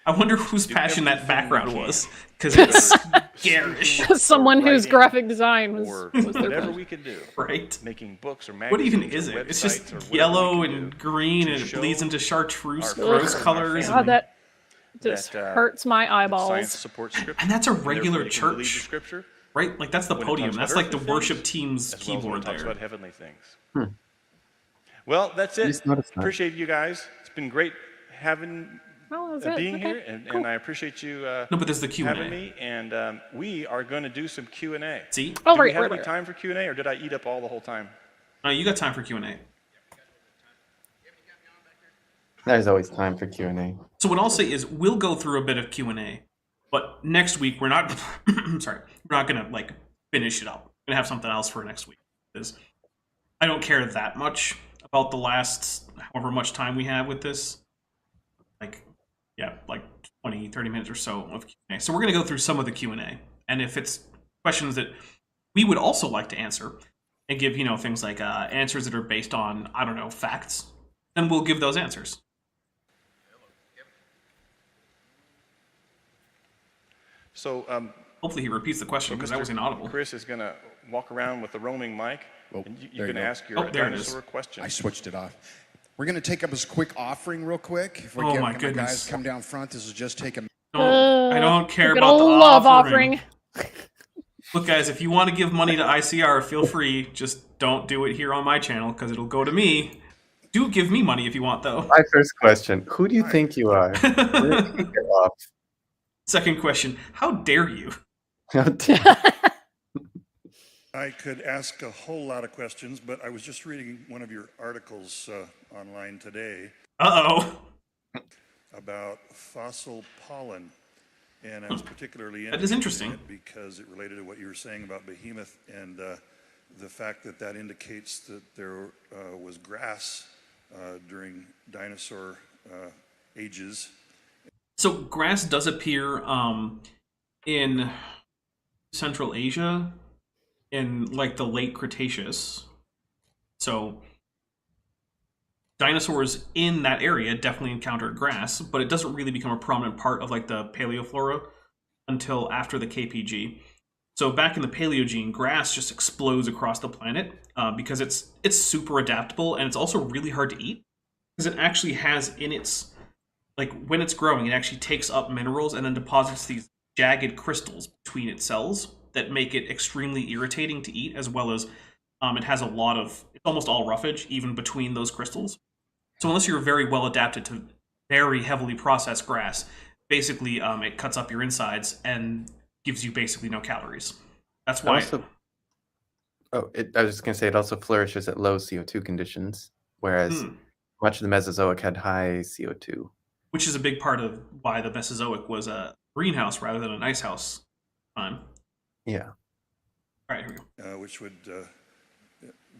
I wonder whose passion that background was, because it's garish. Someone whose graphic design was their whatever passion. we can do. Right. Making books or magazines. What even is it? It's just yellow and green, and it bleeds into chartreuse rose colors. God, that just hurts my eyeballs. Science supports scripture. And that's a And regular therefore you can believe the church, scripture right? Like that's the when it podium. talks That's about like the earthly worship things, team's as well as when keyboard it talks there. about heavenly things. Well, that's it. Just noticed that. Appreciate you guys. It's been great having being here, and I appreciate you No, but there's the Q&A. having me. And we are going to do some Q&A. See? Oh, Do we right, have right, any right. time for Q&A, or did I eat up all the whole time? No, you got time for Q&A. There's always time for Q&A. So what I'll say is we'll go through a bit of Q&A, but next week we're not. Sorry, we're not gonna like finish it up. We're gonna have something else for next week. Because I don't care that much about the last however much time we have with this. Like 20, 30 minutes or so of Q&A. So we're gonna go through some of the Q&A, and if it's questions that we would also like to answer and give, things like answers that are based on, I don't know, facts, then we'll give those answers. So Hopefully he repeats the question because that was inaudible. Chris is going to walk around with the roaming mic, and you're going to ask your there it is. dinosaur question. I switched it off. We're going to take up this quick offering real quick. If we Oh can, my can goodness. guys come down front. This is just take a... I don't care Good about the old love offering. Look, guys, if you want to give money to ICR, feel free. Just don't do it here on my channel because it'll go to me. Do give me money if you want, though. My first question, who do you think you are? We're gonna kick it off. Second question, how dare you? I could ask a whole lot of questions, but I was just reading one of your articles online today Uh-oh. about fossil pollen, and I was particularly That is interested in interesting. it because it related to what you were saying about behemoth and the fact that that indicates that there was grass during dinosaur ages. So grass does appear in Central Asia in like the late Cretaceous. So dinosaurs in that area definitely encountered grass, but it doesn't really become a prominent part of like the paleoflora until after the KPG. So back in the Paleogene, grass just explodes across the planet because it's super adaptable, and it's also really hard to eat because it actually has in its, like when it's growing, it actually takes up minerals and then deposits these jagged crystals between its cells that make it extremely irritating to eat, as well as it has a lot of, it's almost all roughage even between those crystals. So unless you're very well adapted to very heavily processed grass, basically it cuts up your insides and gives you basically no calories. That's why. I was just going to say it also flourishes at low CO2 conditions, whereas much of the Mesozoic had high CO2. Which is a big part of why the Mesozoic was a greenhouse rather than an ice house time. Yeah. All right, here we go. Which would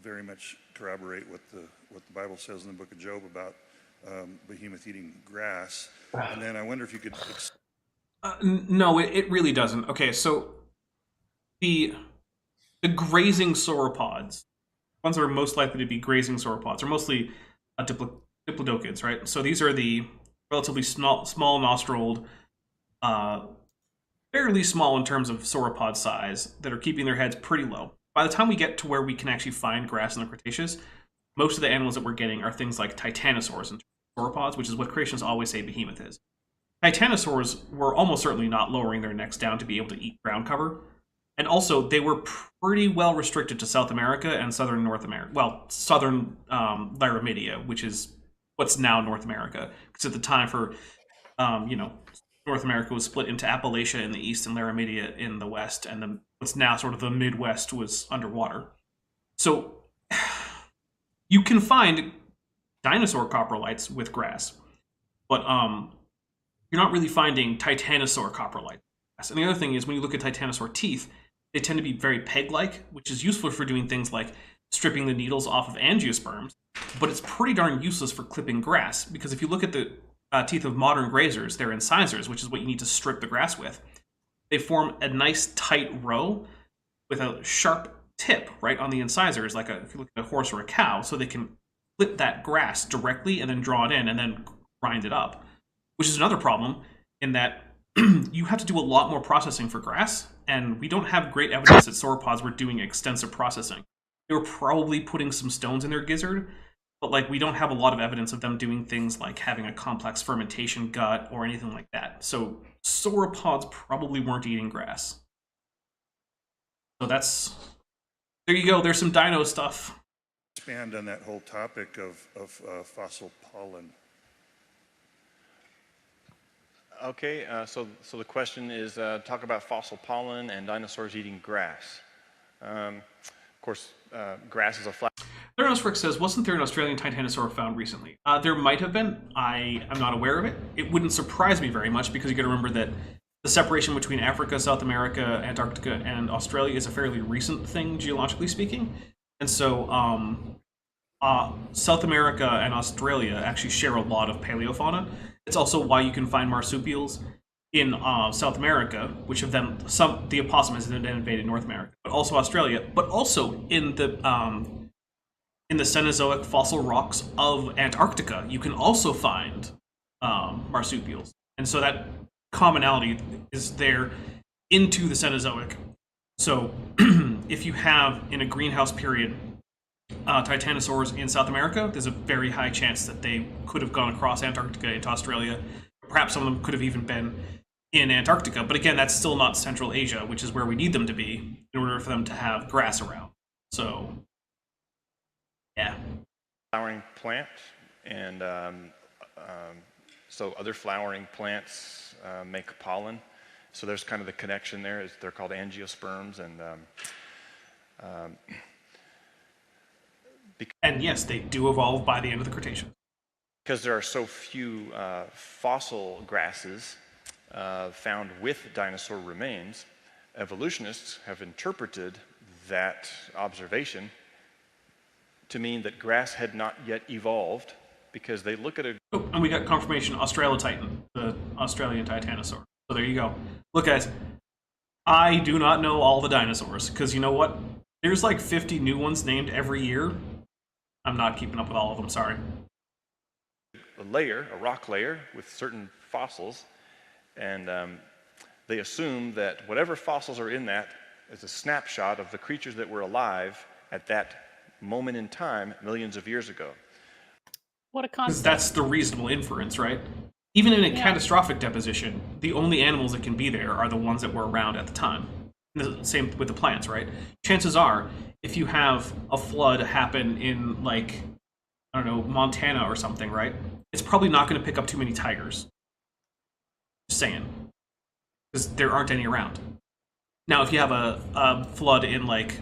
very much corroborate what the Bible says in the book of Job about behemoth eating grass. And then I wonder if you could... No, it really doesn't. Okay, so the grazing sauropods, ones that are most likely to be grazing sauropods, are mostly diplodocids, right? So these are the relatively small nostriled, fairly small in terms of sauropod size, that are keeping their heads pretty low. By the time we get to where we can actually find grass in the Cretaceous, most of the animals that we're getting are things like titanosaurs and sauropods, which is what creationists always say behemoth is. Titanosaurs were almost certainly not lowering their necks down to be able to eat ground cover. And also, they were pretty well restricted to South America and southern North America. Well, southern Laramidia, which is what's now North America. Because at the time for, North America was split into Appalachia in the east and Laramidia in the west. And what's now sort of the Midwest was underwater. So you can find dinosaur coprolites with grass, but you're not really finding titanosaur coprolites. And the other thing is, when you look at titanosaur teeth, they tend to be very peg-like, which is useful for doing things like stripping the needles off of angiosperms, but it's pretty darn useless for clipping grass, because if you look at the teeth of modern grazers, they're incisors, which is what you need to strip the grass with. They form a nice tight row with a sharp tip right on the incisors, like if you look at a horse or a cow, so they can clip that grass directly and then draw it in and then grind it up, which is another problem in that you have to do a lot more processing for grass, and we don't have great evidence that sauropods were doing extensive processing. They were probably putting some stones in their gizzard, but like we don't have a lot of evidence of them doing things like having a complex fermentation gut or anything like that. So sauropods probably weren't eating grass. So there you go. There's some dino stuff. Expand on that whole topic of fossil pollen. Okay, so the question is, talk about fossil pollen and dinosaurs eating grass. Of course, grass is a flower. Theranos Rick says, wasn't there an Australian titanosaur found recently? There might have been. I am not aware of it. It wouldn't surprise me very much, because you got to remember that the separation between Africa, South America, Antarctica, and Australia is a fairly recent thing, geologically speaking. And so South America and Australia actually share a lot of paleofauna. It's also why you can find marsupials in South America, which of them, the opossum has then invaded North America, but also Australia, but also in the Cenozoic fossil rocks of Antarctica, you can also find marsupials. And so that commonality is there into the Cenozoic. So if you have, in a greenhouse period, titanosaurs in South America, there's a very high chance that they could have gone across Antarctica into Australia. Perhaps some of them could have even been in Antarctica. But again, that's still not Central Asia, which is where we need them to be in order for them to have grass around. So, yeah. Flowering plant, and so other flowering plants make pollen. So there's kind of the connection there. They're called angiosperms, and yes, they do evolve by the end of the Cretaceous. Because there are so few fossil grasses found with dinosaur remains, evolutionists have interpreted that observation to mean that grass had not yet evolved, because they look at a... Oh, and we got confirmation, Australotitan, the Australian titanosaur. So there you go. Look, guys, I do not know all the dinosaurs, because you know what? There's like 50 new ones named every year. I'm not keeping up with all of them, sorry. A rock layer with certain fossils, and they assume that whatever fossils are in that is a snapshot of the creatures that were alive at that moment in time millions of years ago. What a concept. That's the reasonable inference, right? Even in a catastrophic deposition, the only animals that can be there are the ones that were around at the time. The same with the plants, right? Chances are, if you have a flood happen in, like, I don't know, Montana or something, right? It's probably not going to pick up too many tigers. Just saying. Because there aren't any around. Now, if you have a flood in, like,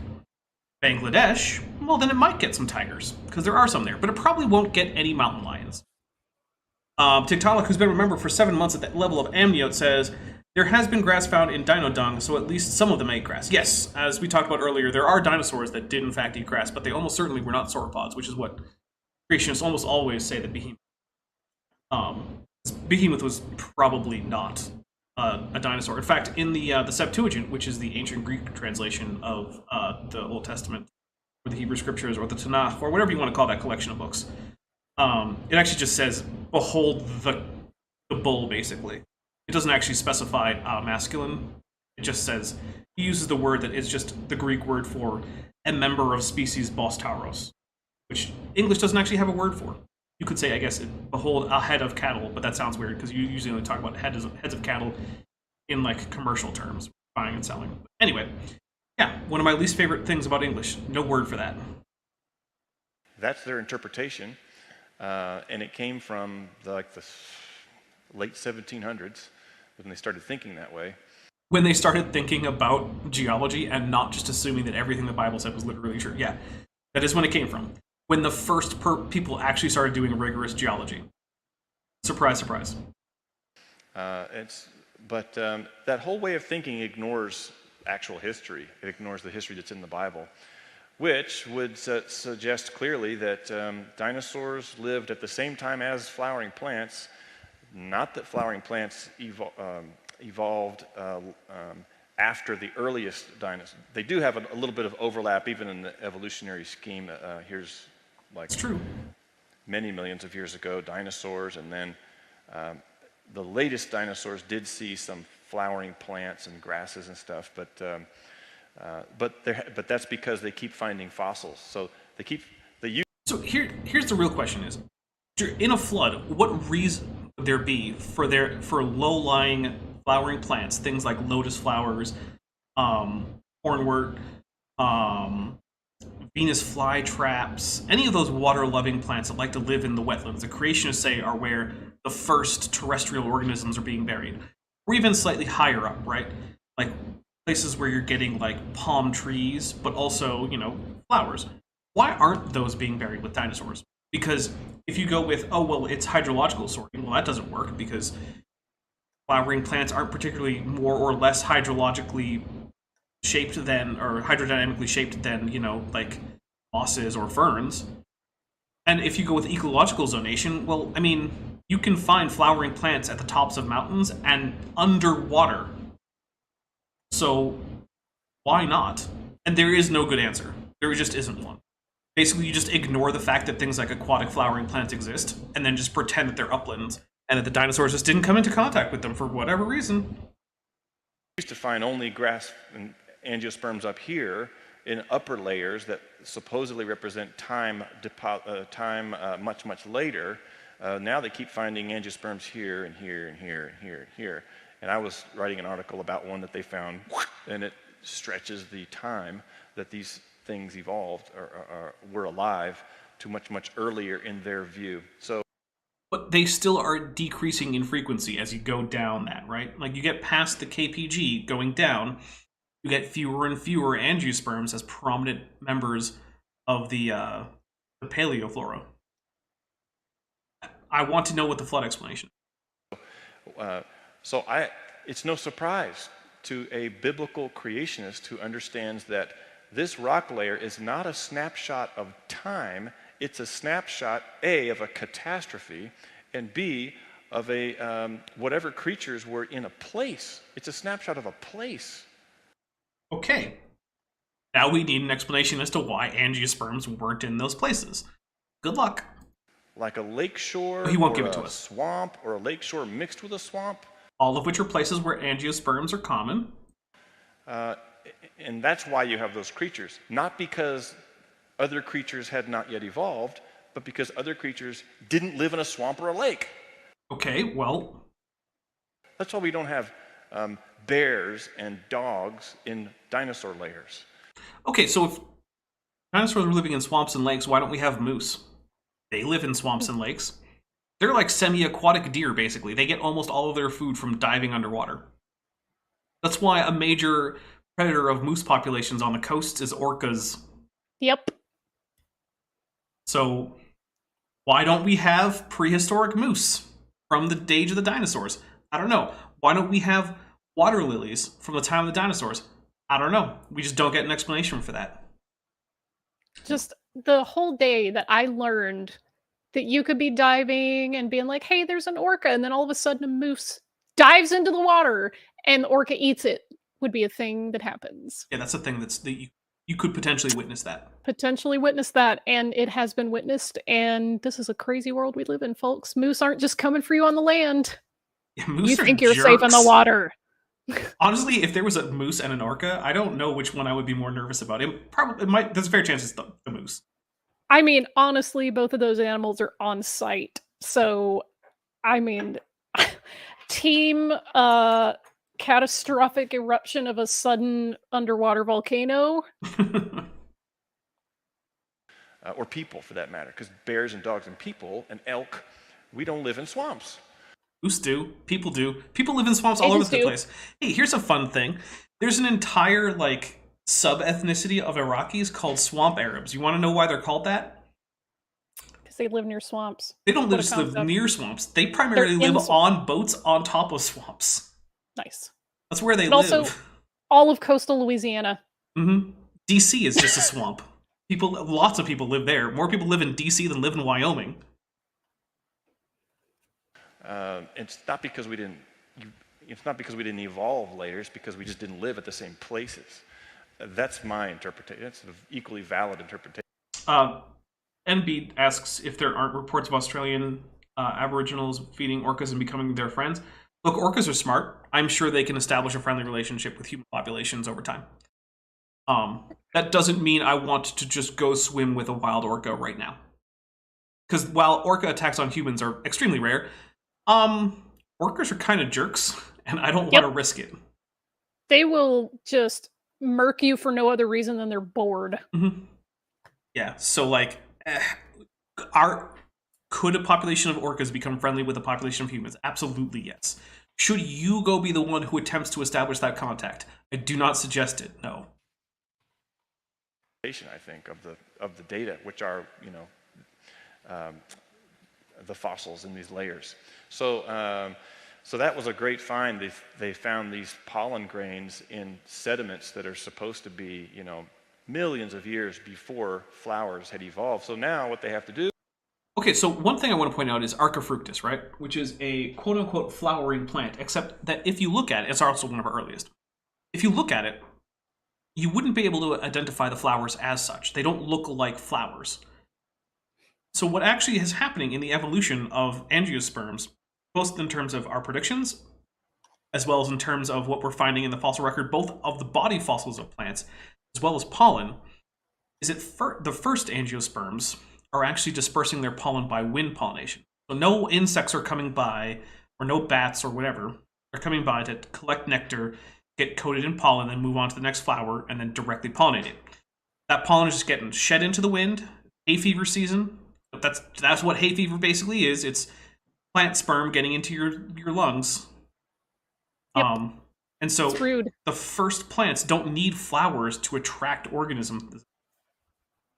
Bangladesh, well, then it might get some tigers, because there are some there. But it probably won't get any mountain lions. Tiktaalik, who's been a member for 7 months at that level of amniote, says, there has been grass found in dino dung, so at least some of them ate grass. Yes, as we talked about earlier, there are dinosaurs that did in fact eat grass, but they almost certainly were not sauropods, which is what creationists almost always say that Behemoth was probably not a dinosaur. In fact, in the Septuagint, which is the ancient Greek translation of the Old Testament, or the Hebrew Scriptures, or the Tanakh, or whatever you want to call that collection of books, it actually just says, behold the bull, basically. It doesn't actually specify masculine. It just says, he uses the word that is just the Greek word for a member of species Bostauros, which English doesn't actually have a word for. You could say, I guess, behold a head of cattle, but that sounds weird because you usually only talk about heads of cattle in like commercial terms, buying and selling. Anyway, yeah, one of my least favorite things about English, no word for that. That's their interpretation, and it came from the late 1700s when they started thinking that way. When they started thinking about geology and not just assuming that everything the Bible said was literally true. Yeah, that is when it came from. when the first people actually started doing rigorous geology. Surprise, surprise. But that whole way of thinking ignores actual history. It ignores the history that's in the Bible, which would suggest clearly that dinosaurs lived at the same time as flowering plants, not that flowering plants evolved after the earliest dinosaurs. They do have a little bit of overlap even in the evolutionary scheme. Here's like It's true. Many millions of years ago, dinosaurs, and then the latest dinosaurs did see some flowering plants and grasses and stuff, but that's because they keep finding fossils. So So here's the real question: is in a flood, what reason would there be for low-lying flowering plants, things like lotus flowers, hornwort, Venus flytraps, any of those water-loving plants that like to live in the wetlands, the creationists say are where the first terrestrial organisms are being buried, or even slightly higher up, right? Like places where you're getting like palm trees, but also, flowers. Why aren't those being buried with dinosaurs? Because if you go with, oh, well, it's hydrological sorting, well, that doesn't work because flowering plants aren't particularly more or less hydrologically shaped than, or hydrodynamically shaped than, like mosses or ferns. And if you go with ecological zonation, well, I mean, you can find flowering plants at the tops of mountains and underwater. So why not? And there is no good answer. There just isn't one. Basically, you just ignore the fact that things like aquatic flowering plants exist, and then just pretend that they're uplands, and that the dinosaurs just didn't come into contact with them for whatever reason. We used to find only grass and angiosperms up here in upper layers that supposedly represent time much, much later. Now they keep finding angiosperms here and here and here and here and here. And I was writing an article about one that they found, and it stretches the time that these things evolved or were alive to much, much earlier in their view. But they still are decreasing in frequency as you go down that, right? Like you get past the KPG going down, you get fewer and fewer angiosperms as prominent members of the paleoflora. I want to know what the flood explanation is. It's no surprise to a biblical creationist who understands that this rock layer is not a snapshot of time. It's a snapshot, A, of a catastrophe, and B, of a whatever creatures were in a place. It's a snapshot of a place. Okay. Now we need an explanation as to why angiosperms weren't in those places. Good luck. Like a lakeshore, He won't or give it to a us. swamp, or a lakeshore mixed with a swamp. All of which are places where angiosperms are common. And that's why you have those creatures. Not because other creatures had not yet evolved, but because other creatures didn't live in a swamp or a lake. Okay, well... That's why we don't have bears and dogs in dinosaur layers. Okay, so if dinosaurs were living in swamps and lakes, why don't we have moose? They live in swamps and lakes. They're like semi-aquatic deer, basically. They get almost all of their food from diving underwater. That's why a major predator of moose populations on the coasts is orcas. Yep. So why don't we have prehistoric moose from the age of the dinosaurs? I don't know. Why don't we have water lilies from the time of the dinosaurs? I don't know. We just don't get an explanation for that. Just the whole day that I learned that you could be diving and being like, hey, there's an orca, and then all of a sudden a moose dives into the water and the orca eats it would be a thing that happens. Yeah, that's a thing you could potentially witness that. Potentially witness that, and it has been witnessed, and this is a crazy world we live in, folks. Moose aren't just coming for you on the land. Yeah, moose You are think you're jerks. safe in the water. Honestly, if there was a moose and an orca, I don't know which one I would be more nervous about. It might. There's a fair chance it's the moose. I mean, honestly, both of those animals are on site. So, I mean, team catastrophic eruption of a sudden underwater volcano. Or people, for that matter, because bears and dogs and people and elk, we don't live in swamps. Moose do. People do. People live in swamps all over the place. Hey, here's a fun thing. There's an entire, sub-ethnicity of Iraqis called swamp Arabs. You want to know why they're called that? because they live near swamps. They don't What a just live concept. near swamps. They primarily They're in live on boats on top of swamps. Nice. That's where they But live. also, all of coastal Louisiana. DC is just a swamp. Lots of people live there. More people live in DC than live in Wyoming. It's not because we didn't. It's not because we didn't evolve later. It's because we just didn't live at the same places. That's my interpretation. That's an equally valid interpretation. NB asks if there aren't reports of Australian Aboriginals feeding orcas and becoming their friends. Look, orcas are smart. I'm sure they can establish a friendly relationship with human populations over time. That doesn't mean I want to just go swim with a wild orca right now. Because while orca attacks on humans are extremely rare, orcas are kind of jerks, and I don't want to risk it. They will just murk you for no other reason than they're bored. Yeah, so like, could a population of orcas become friendly with a population of humans? Absolutely, yes. Should you go be the one who attempts to establish that contact? I do not suggest it, no. I think of the data, which are the fossils in these layers. So so that was a great find. They found these pollen grains in sediments that are supposed to be millions of years before flowers had evolved. So now what they have to do. Okay, so one thing I want to point out is Archifructus, right? Which is a quote-unquote flowering plant, except that if you look at it, it's also one of our earliest. If you look at it, you wouldn't be able to identify the flowers as such. They don't look like flowers. So what actually is happening in the evolution of angiosperms, both in terms of our predictions, as well as in terms of what we're finding in the fossil record, both of the body fossils of plants, as well as pollen, is that the first angiosperms are actually dispersing their pollen by wind pollination. So no insects are coming by, or no bats or whatever, are coming by to collect nectar, get coated in pollen, then move on to the next flower, and then directly pollinate it. That pollen is just getting shed into the wind. Hay fever season. That's what hay fever basically is. It's plant sperm getting into your lungs. Yep. And so It's rude. The first plants don't need flowers to attract organisms.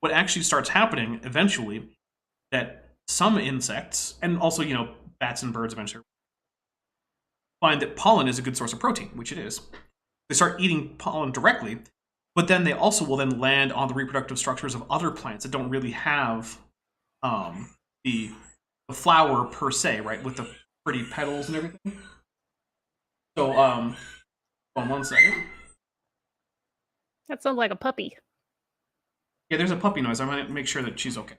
What actually starts happening eventually, that some insects, and also bats and birds eventually, find that pollen is a good source of protein, which it is. They start eating pollen directly, but then they also will then land on the reproductive structures of other plants that don't really have the flower per se, right, with the pretty petals and everything. So, hold on one second. That sounds like a puppy. Yeah, there's a puppy noise. I want to make sure that she's okay.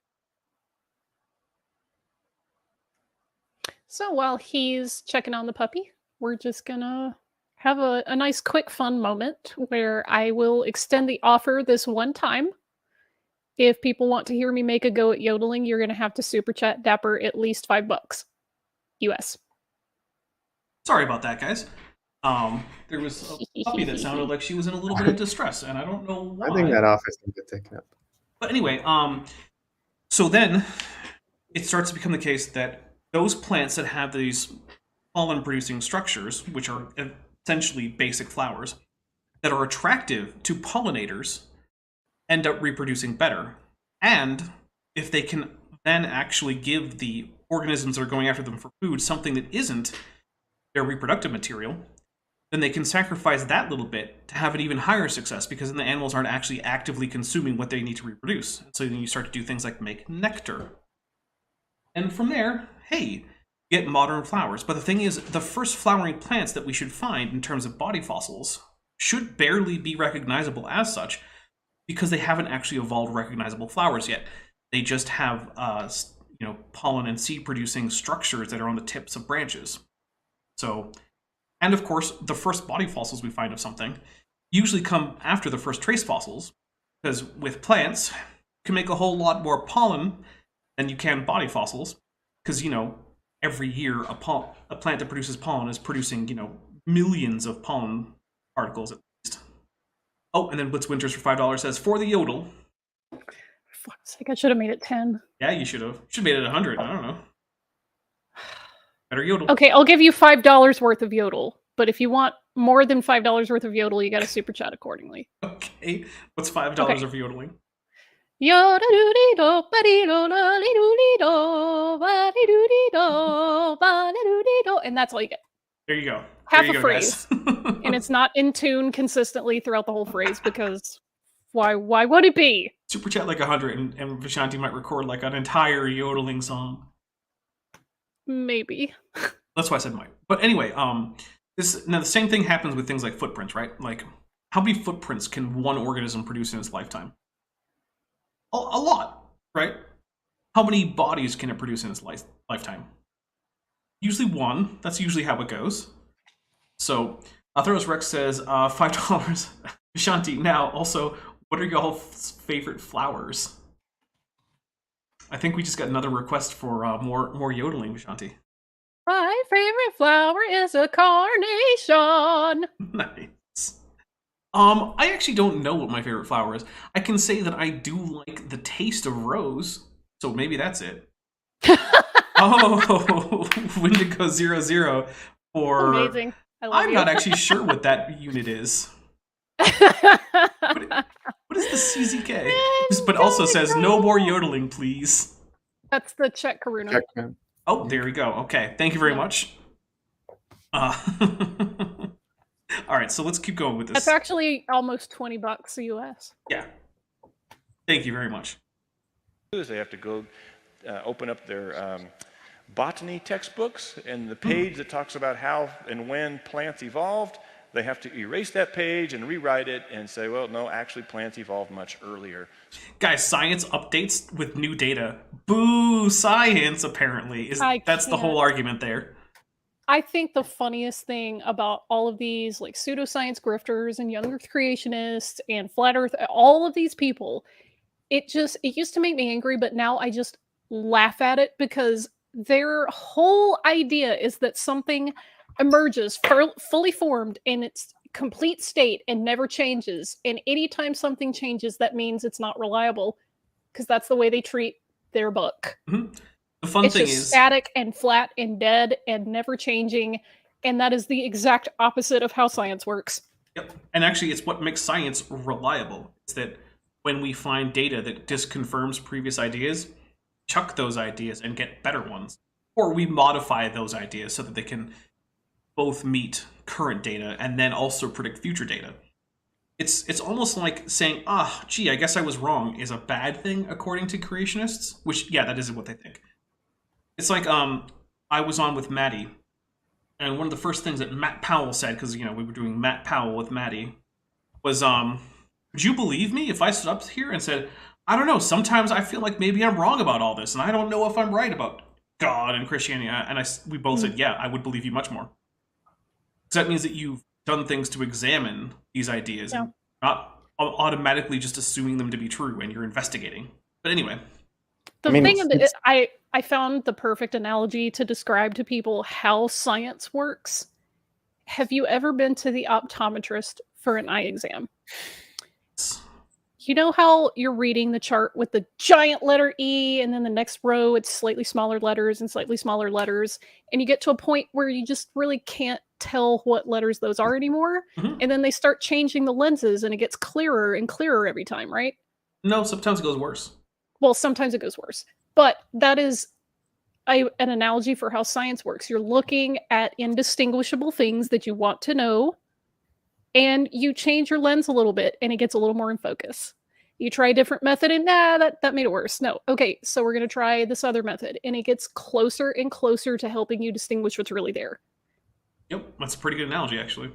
So while he's checking on the puppy, we're just gonna have a nice quick fun moment where I will extend the offer this one time. If people want to hear me make a go at yodeling, you're gonna have to super chat Dapper at least $5 US. Sorry about that, guys. There was a puppy that sounded like she was in a little bit of distress, and I don't know why. I think that office can get taken up. But anyway, so then it starts to become the case that those plants that have these pollen-producing structures, which are essentially basic flowers, that are attractive to pollinators, end up reproducing better. And if they can then actually give the organisms that are going after them for food something that isn't their reproductive material, then they can sacrifice that little bit to have an even higher success, because then the animals aren't actually actively consuming what they need to reproduce. So then you start to do things like make nectar. And from there, hey, you get modern flowers. But the thing is, the first flowering plants that we should find in terms of body fossils should barely be recognizable as such, because they haven't actually evolved recognizable flowers yet. They just have pollen and seed producing structures that are on the tips of branches. So, and of course, the first body fossils we find of something usually come after the first trace fossils, because with plants, you can make a whole lot more pollen than you can body fossils, because every year a plant that produces pollen is producing millions of pollen particles at least. Oh, and then Blitz Winters for $5 says, for the yodel. For fuck's sake, I should have made it 10. Yeah, you should have. Should have made it 100. I don't know. Better yodel. Okay, I'll give you $5 worth of yodel, but if you want more than $5 worth of yodel, you got to super chat accordingly. Okay. What's $5 of yodeling? Yo-da-doo-dee-do, ba-dee-do, la-dee-doo-dee-do, ba-dee-doo-dee-do, ba-dee-doo-dee-do, and that's all you get. There you go. Half There you a go, phrase. guys. And it's not in tune consistently throughout the whole phrase because why would it be? Super chat like 100, and Vishanti might record like an entire yodeling song. Maybe. That's why I said might. But anyway, the same thing happens with things like footprints, right? Like, how many footprints can one organism produce in its lifetime? A lot, right? How many bodies can it produce in its lifetime? Usually one. That's usually how it goes. So, Atheros Rex says, $5. Vishanti, now, also, what are y'all's favorite flowers? I think we just got another request for more yodeling, Vishanti. My favorite flower is a carnation. Nice. I actually don't know what my favorite flower is. I can say that I do like the taste of rose, so maybe that's it. Oh, Windigo 00 for... Amazing. I'm not actually sure what that unit is. What is the CZK? But also says, no more yodeling, please. That's the Czech Karuna. Oh, there we go. Okay, thank you very much. All right, so let's keep going with this. That's actually almost $20 US. Yeah. Thank you very much. Is they have to go open up their botany textbooks, and the page that talks about how and when plants evolved, they have to erase that page and rewrite it and say, well, no, actually plants evolved much earlier. Guys, science updates with new data. Boo, science, apparently. That's the whole argument there. I think the funniest thing about all of these like pseudoscience grifters and young earth creationists and flat earth, all of these people, it used to make me angry, but now I just laugh at it because their whole idea is that something emerges fully formed in its complete state and never changes. And anytime something changes, that means it's not reliable because that's the way they treat their book. Mm-hmm. The fun thing is static and flat and dead and never changing. And that is the exact opposite of how science works. Yep. And actually, it's what makes science reliable. It's that when we find data that disconfirms previous ideas, chuck those ideas and get better ones. Or we modify those ideas so that they can both meet current data and then also predict future data. It's almost like saying, gee, I guess I was wrong is a bad thing according to creationists, which, yeah, that is what they think. It's like, I was on with Maddie, and one of the first things that Matt Powell said, because, we were doing Matt Powell with Maddie, was, would you believe me if I stood up here and said, I don't know, sometimes I feel like maybe I'm wrong about all this, and I don't know if I'm right about God and Christianity, and we both said, yeah, I would believe you much more. Because that means that you've done things to examine these ideas, and not automatically just assuming them to be true, and you're investigating. But anyway. I found the perfect analogy to describe to people how science works. Have you ever been to the optometrist for an eye exam? You know how you're reading the chart with the giant letter E, and then the next row it's slightly smaller letters and slightly smaller letters, and you get to a point where you just really can't tell what letters those are anymore, and then they start changing the lenses and it gets clearer and clearer every time, right? No, sometimes it goes worse. Well, sometimes it goes worse. But that is an analogy for how science works. You're looking at indistinguishable things that you want to know, and you change your lens a little bit, and it gets a little more in focus. You try a different method, and that made it worse. No, okay, so we're going to try this other method, and it gets closer and closer to helping you distinguish what's really there. Yep, that's a pretty good analogy, actually.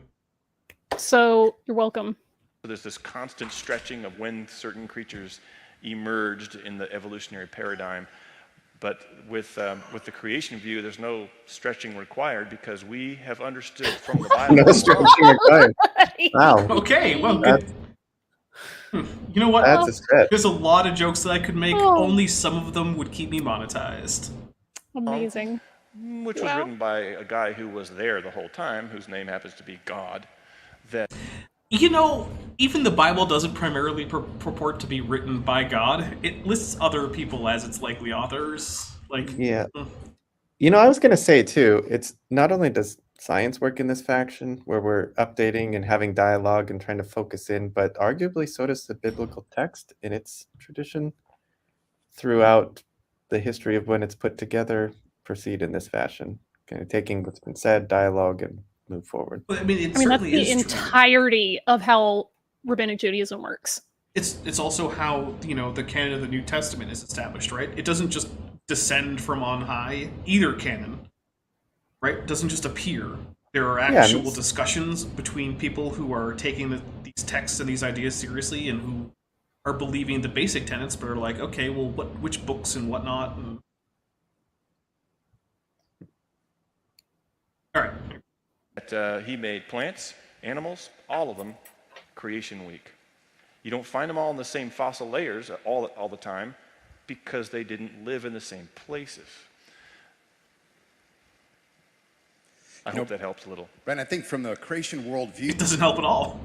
So, you're welcome. There's this constant stretching of when certain creatures emerged in the evolutionary paradigm. But with the creation view, there's no stretching required because we have understood from the Bible. No stretching required. Wow. Okay, well, good. You know what? That's a stretch. There's a lot of jokes that I could make. Only some of them would keep me monetized. Amazing. Which was written by a guy who was there the whole time, whose name happens to be God. That even the Bible doesn't primarily purport to be written by God. It lists other people as its likely authors. Yeah. I was going to say, too, it's not only does science work in this faction, where we're updating and having dialogue and trying to focus in, but arguably so does the biblical text in its tradition throughout the history of when it's put together, proceed in this fashion, kind of taking what's been said, dialogue, and move forward. But, I mean, that's the entirety of how Rabbinic Judaism works. It's also how, the canon of the New Testament is established, right? It doesn't just descend from on high, either canon, right? It doesn't just appear. There are actual discussions between people who are taking these texts and these ideas seriously and who are believing the basic tenets, but are like, okay, well, which books and whatnot. And... All right. He made plants, animals, all of them, creation week. You don't find them all in the same fossil layers all the time because they didn't live in the same places. I hope that helps a little. Ben, I think from the creation worldview, it doesn't help at all.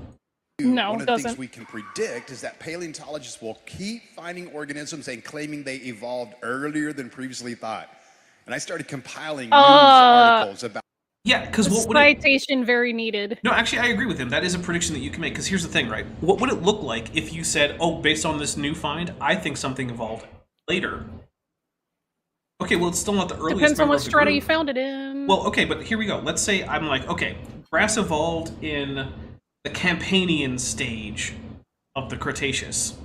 No, one it of the things we can predict is that paleontologists will keep finding organisms and claiming they evolved earlier than previously thought. And I started compiling news articles about. Yeah, because citation very needed. No, actually, I agree with him. That is a prediction that you can make. Because here's the thing, right? What would it look like if you said, "Oh, based on this new find, I think something evolved later"? Okay, well, it's still not the earliest. Depends on what strata group. you found it in. Well, okay, but here we go. Let's say I'm like, okay, grass evolved in the Campanian stage of the Cretaceous.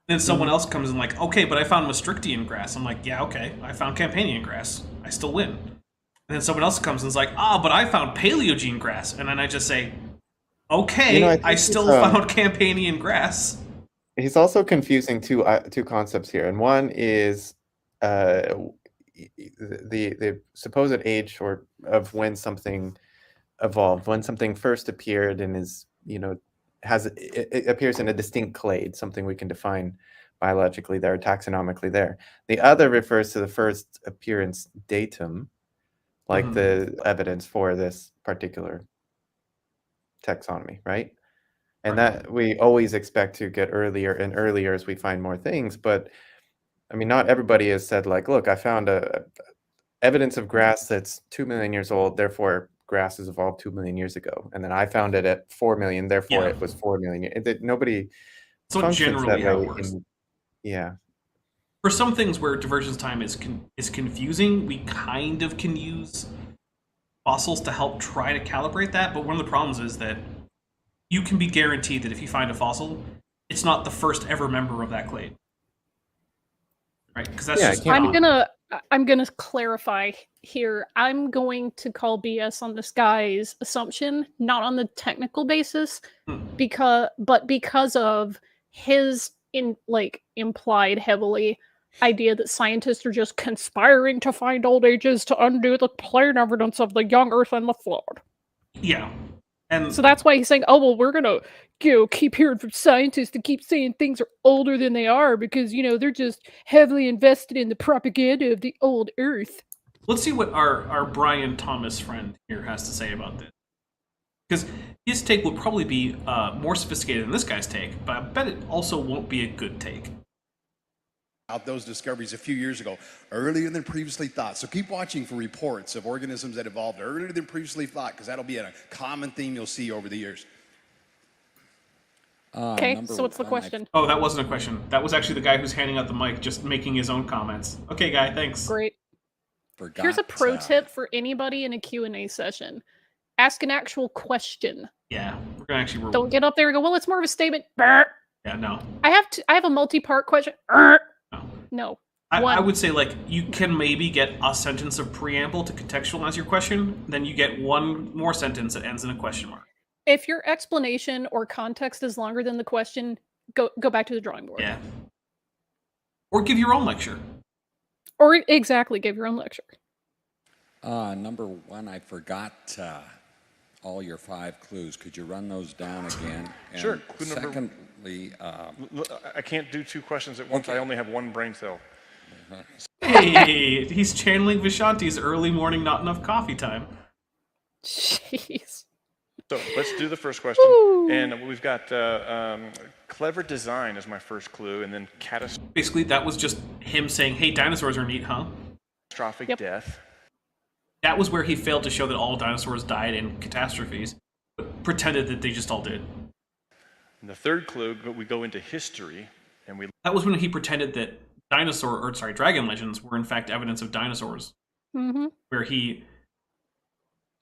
Then someone else comes in like, okay, but I found Maastrichtian grass. I'm like, yeah, okay, I found Campanian grass. I still win. And then someone else comes and is like, but I found Paleogene grass. And then I just say, okay, I still found Campanian grass. He's also confusing two concepts here. And one is the supposed age of when something evolved, when something first appeared and is, it appears in a distinct clade, something we can define biologically there, taxonomically there. The other refers to the first appearance datum, like the evidence for this particular taxonomy, right? And that we always expect to get earlier and earlier as we find more things. But I mean, not everybody has said like, look, I found evidence of grass that's 2 million years old, therefore grass has evolved 2 million years ago. And then I found it at 4 million, therefore it was 4 million. Nobody functions that way. Yeah. For some things where divergence time is confusing, we kind of can use fossils to help try to calibrate that. But one of the problems is that you can be guaranteed that if you find a fossil, it's not the first ever member of that clade, right? Because that's just I'm gonna clarify here. I'm going to call BS on this guy's assumption, not on the technical basis, because of his implied heavily idea that scientists are just conspiring to find old ages to undo the plain evidence of the young Earth and the flood. Yeah. And so that's why he's saying, oh, well, we're going to keep hearing from scientists to keep saying things are older than they are because, they're just heavily invested in the propaganda of the old Earth. Let's see what our Brian Thomas friend here has to say about this. Because his take will probably be more sophisticated than this guy's take, but I bet it also won't be a good take. Out those discoveries a few years ago, earlier than previously thought. So keep watching for reports of organisms that evolved earlier than previously thought, because that'll be a common theme you'll see over the years. Okay, so what's the question? Oh, that wasn't a question. That was actually the guy who's handing out the mic, just making his own comments. Okay, guy, thanks. Great. Here's a pro tip for anybody in a Q&A session. Ask an actual question. Yeah, we're gonna actually. Don't get up there and go, well, it's more of a statement. Burr. Yeah, no. I have a multi-part question. No. I would say, you can maybe get a sentence of preamble to contextualize your question, then you get one more sentence that ends in a question mark. If your explanation or context is longer than the question, go back to the drawing board. Yeah. Or give your own lecture. Or exactly, give your own lecture. Number one, I forgot all your 5 clues. Could you run those down again? And sure. Secondly, I can't do 2 questions at once. Okay. I only have 1 brain cell. Hey, he's channeling Vishanti's early morning not enough coffee time. Jeez. So let's do the first question. Ooh. And we've got clever design as my first clue, and then catastrophic. Basically, that was just him saying, hey, dinosaurs are neat, huh? Catastrophic death. That was where he failed to show that all dinosaurs died in catastrophes, but pretended that they just all did. And the third clue, we go into history, and that was when he pretended that dragon legends were in fact evidence of dinosaurs. Mm-hmm. Where he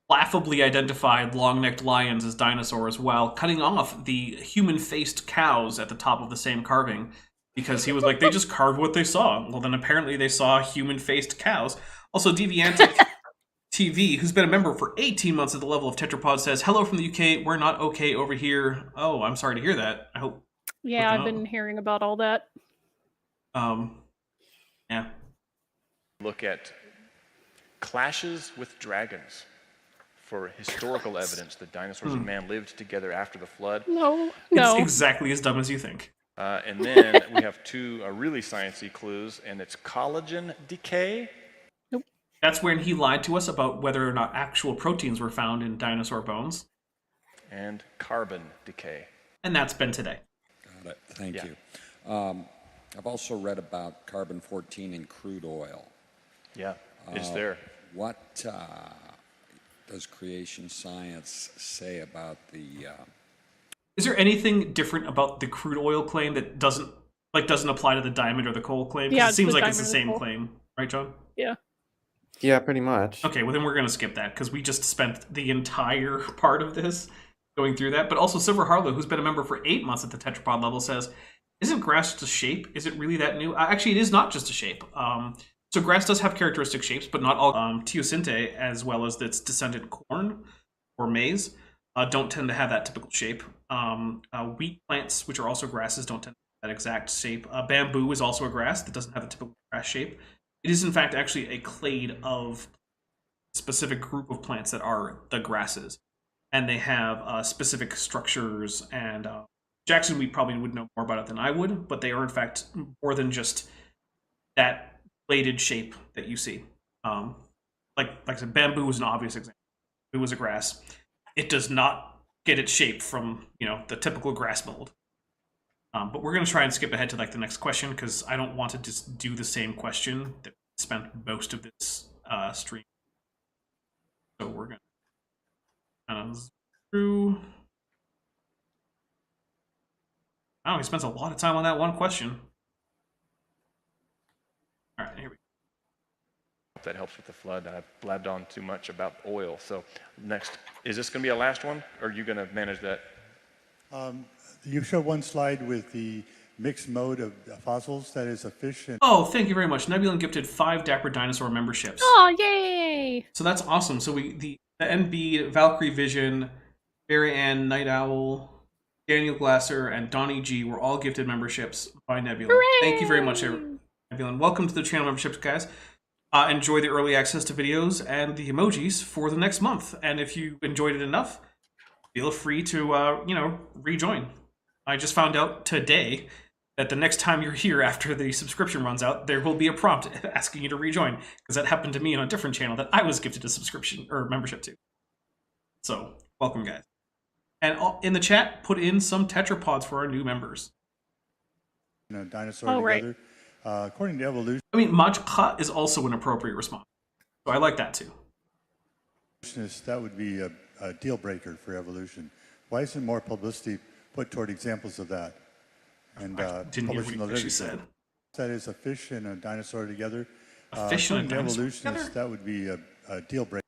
laughably identified long-necked lions as dinosaurs while cutting off the human-faced cows at the top of the same carving, because he was like, they just carved what they saw. Well, then apparently they saw human-faced cows. Also, Deviantic TV, who's been a member for 18 months at the level of Tetrapod, says, hello from the UK, we're not okay over here. Oh, I'm sorry to hear that. I hope. Yeah, I've been hearing about all that. Yeah. Look at clashes with dragons for historical evidence that dinosaurs and man lived together after the flood. No. It's exactly as dumb as you think. And then we have two really sciencey clues, and it's collagen decay. Nope. That's when he lied to us about whether or not actual proteins were found in dinosaur bones. And carbon decay. And that's been today. Got it. Thank you. I've also read about carbon-14 in crude oil. Yeah, it's there. What does creation science say about the... Is there anything different about the crude oil claim that doesn't apply to the diamond or the coal claim? Yeah, it seems like it's the diamond same and coal. claim, right, John? Yeah. Yeah, pretty much. Okay, well then we're going to skip that because we just spent the entire part of this going through that. But also Silver Harlow, who's been a member for 8 months at the tetrapod level, says, isn't grass just a shape? Is it really that new? Actually, it is not just a shape. So grass does have characteristic shapes, but not all. Teosinte, as well as its descendant corn or maize, don't tend to have that typical shape. Wheat plants, which are also grasses, don't tend to have that exact shape. Bamboo is also a grass that doesn't have the typical grass shape. It is, in fact, actually a clade of a specific group of plants that are the grasses. And they have specific structures, and Jackson, we probably would know more about it than I would, but they are, in fact, more than just that bladed shape that you see. Like I said, bamboo is an obvious example. Bamboo is a grass. It does not get its shape from, the typical grass mold. But we're going to try and skip ahead to the next question because I don't want to just do the same question that we spent most of this stream. So we're going to kind of zoom through. Oh, he spends a lot of time on that one question. All right, here we go. That helps with the flood. I've blabbed on too much about oil. So next, is this going to be a last one, or are you going to manage that? You showed one slide with the mixed mode of fossils, that is a fish and... Oh, thank you very much. Nebulon gifted 5 Dapper Dinosaur memberships. Oh, yay! So that's awesome. So the NB, Valkyrie Vision, Barry Ann, Night Owl, Daniel Glasser, and Donnie G were all gifted memberships by Nebulon. Hooray! Thank you very much, Nebulon. Welcome to the channel memberships, guys. Enjoy the early access to videos and the emojis for the next month. And if you enjoyed it enough, feel free to, rejoin. I just found out today that the next time you're here after the subscription runs out, there will be a prompt asking you to rejoin, because that happened to me on a different channel that I was gifted a subscription or membership to. So, welcome, guys. And in the chat, put in some tetrapods for our new members. Dinosaur together. Right. According to evolution... I mean, Majka is also an appropriate response. So I like that, too. That would be a deal breaker for evolution. Why isn't more publicity put toward examples of that? And didn't hear what she said. That is a fish and a dinosaur together. A fish and a dinosaur evolutionists, together? that would be a deal breaker.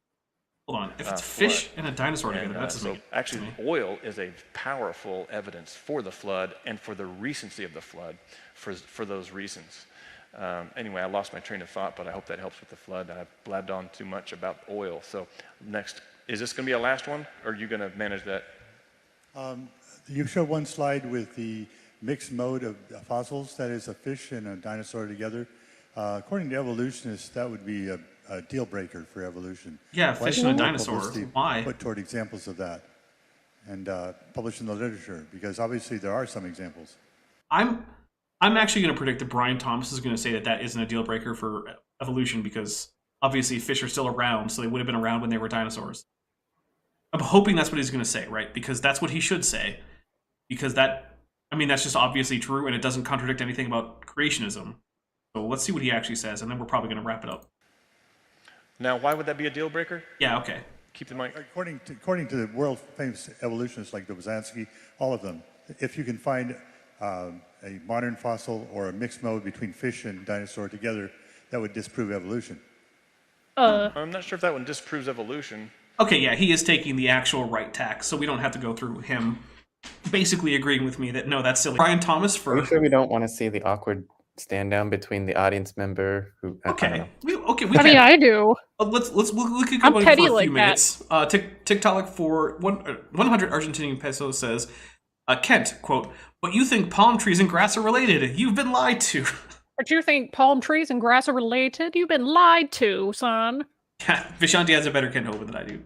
Hold on. If it's fish and a dinosaur together, And, that doesn't so make actually, oil is a powerful evidence for the flood and for the recency of the flood for those reasons. Anyway, I lost my train of thought, but I hope that helps with the flood. I've blabbed on too much about oil. So next, is this going to be a last one, or are you going to manage that? You showed one slide with the mixed mode of fossils, that is a fish and a dinosaur together. According to evolutionists, that would be a deal breaker for evolution. Yeah, fish and a dinosaur. Why? Put toward examples of that and published in the literature, because obviously there are some examples. I'm actually going to predict that Brian Thomas is going to say that isn't a deal breaker for evolution, because obviously fish are still around, so they would have been around when they were dinosaurs. I'm hoping that's what he's going to say, right? Because that's what he should say. Because that's just obviously true, and it doesn't contradict anything about creationism. So let's see what he actually says, and then we're probably going to wrap it up. Now, why would that be a deal breaker? Yeah, okay. Keep the mic. According to the world famous evolutionists like Dobozansky, all of them, if you can find a modern fossil or a mixed mode between fish and dinosaur together, that would disprove evolution. I'm not sure if that one disproves evolution. Okay, yeah, he is taking the actual right tack, so we don't have to go through him basically agreeing with me that no, that's silly. Brian Thomas for. Are you sure we don't want to see the awkward stand down between the audience member who? Okay, we I mean, I do. We'll keep I'm going petty for a like few that. minutes. TikTok for 100 Argentinian pesos says, Kent, quote, "But you think palm trees and grass are related? You've been lied to." But you think palm trees and grass are related? You've been lied to, son. Vishanti has a better Kent over than I do.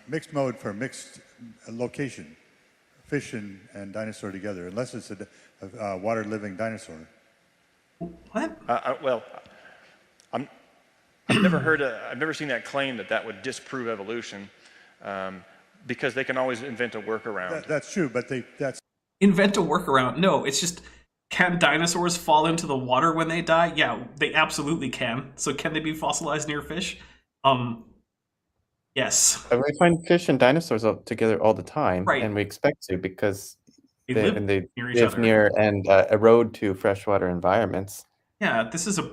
Mixed mode for mixed location, fish and dinosaur together, unless it's a water-living dinosaur. What? Well, I've never seen that claim that would disprove evolution, because they can always invent a workaround. That's true, but that's Invent a workaround. No, it's just, can dinosaurs fall into the water when they die? Yeah, they absolutely can. So can they be fossilized near fish? Yes. We find fish and dinosaurs together all the time, Right. and we expect to because They they live near each live other. near and erode to freshwater environments. Yeah, this is a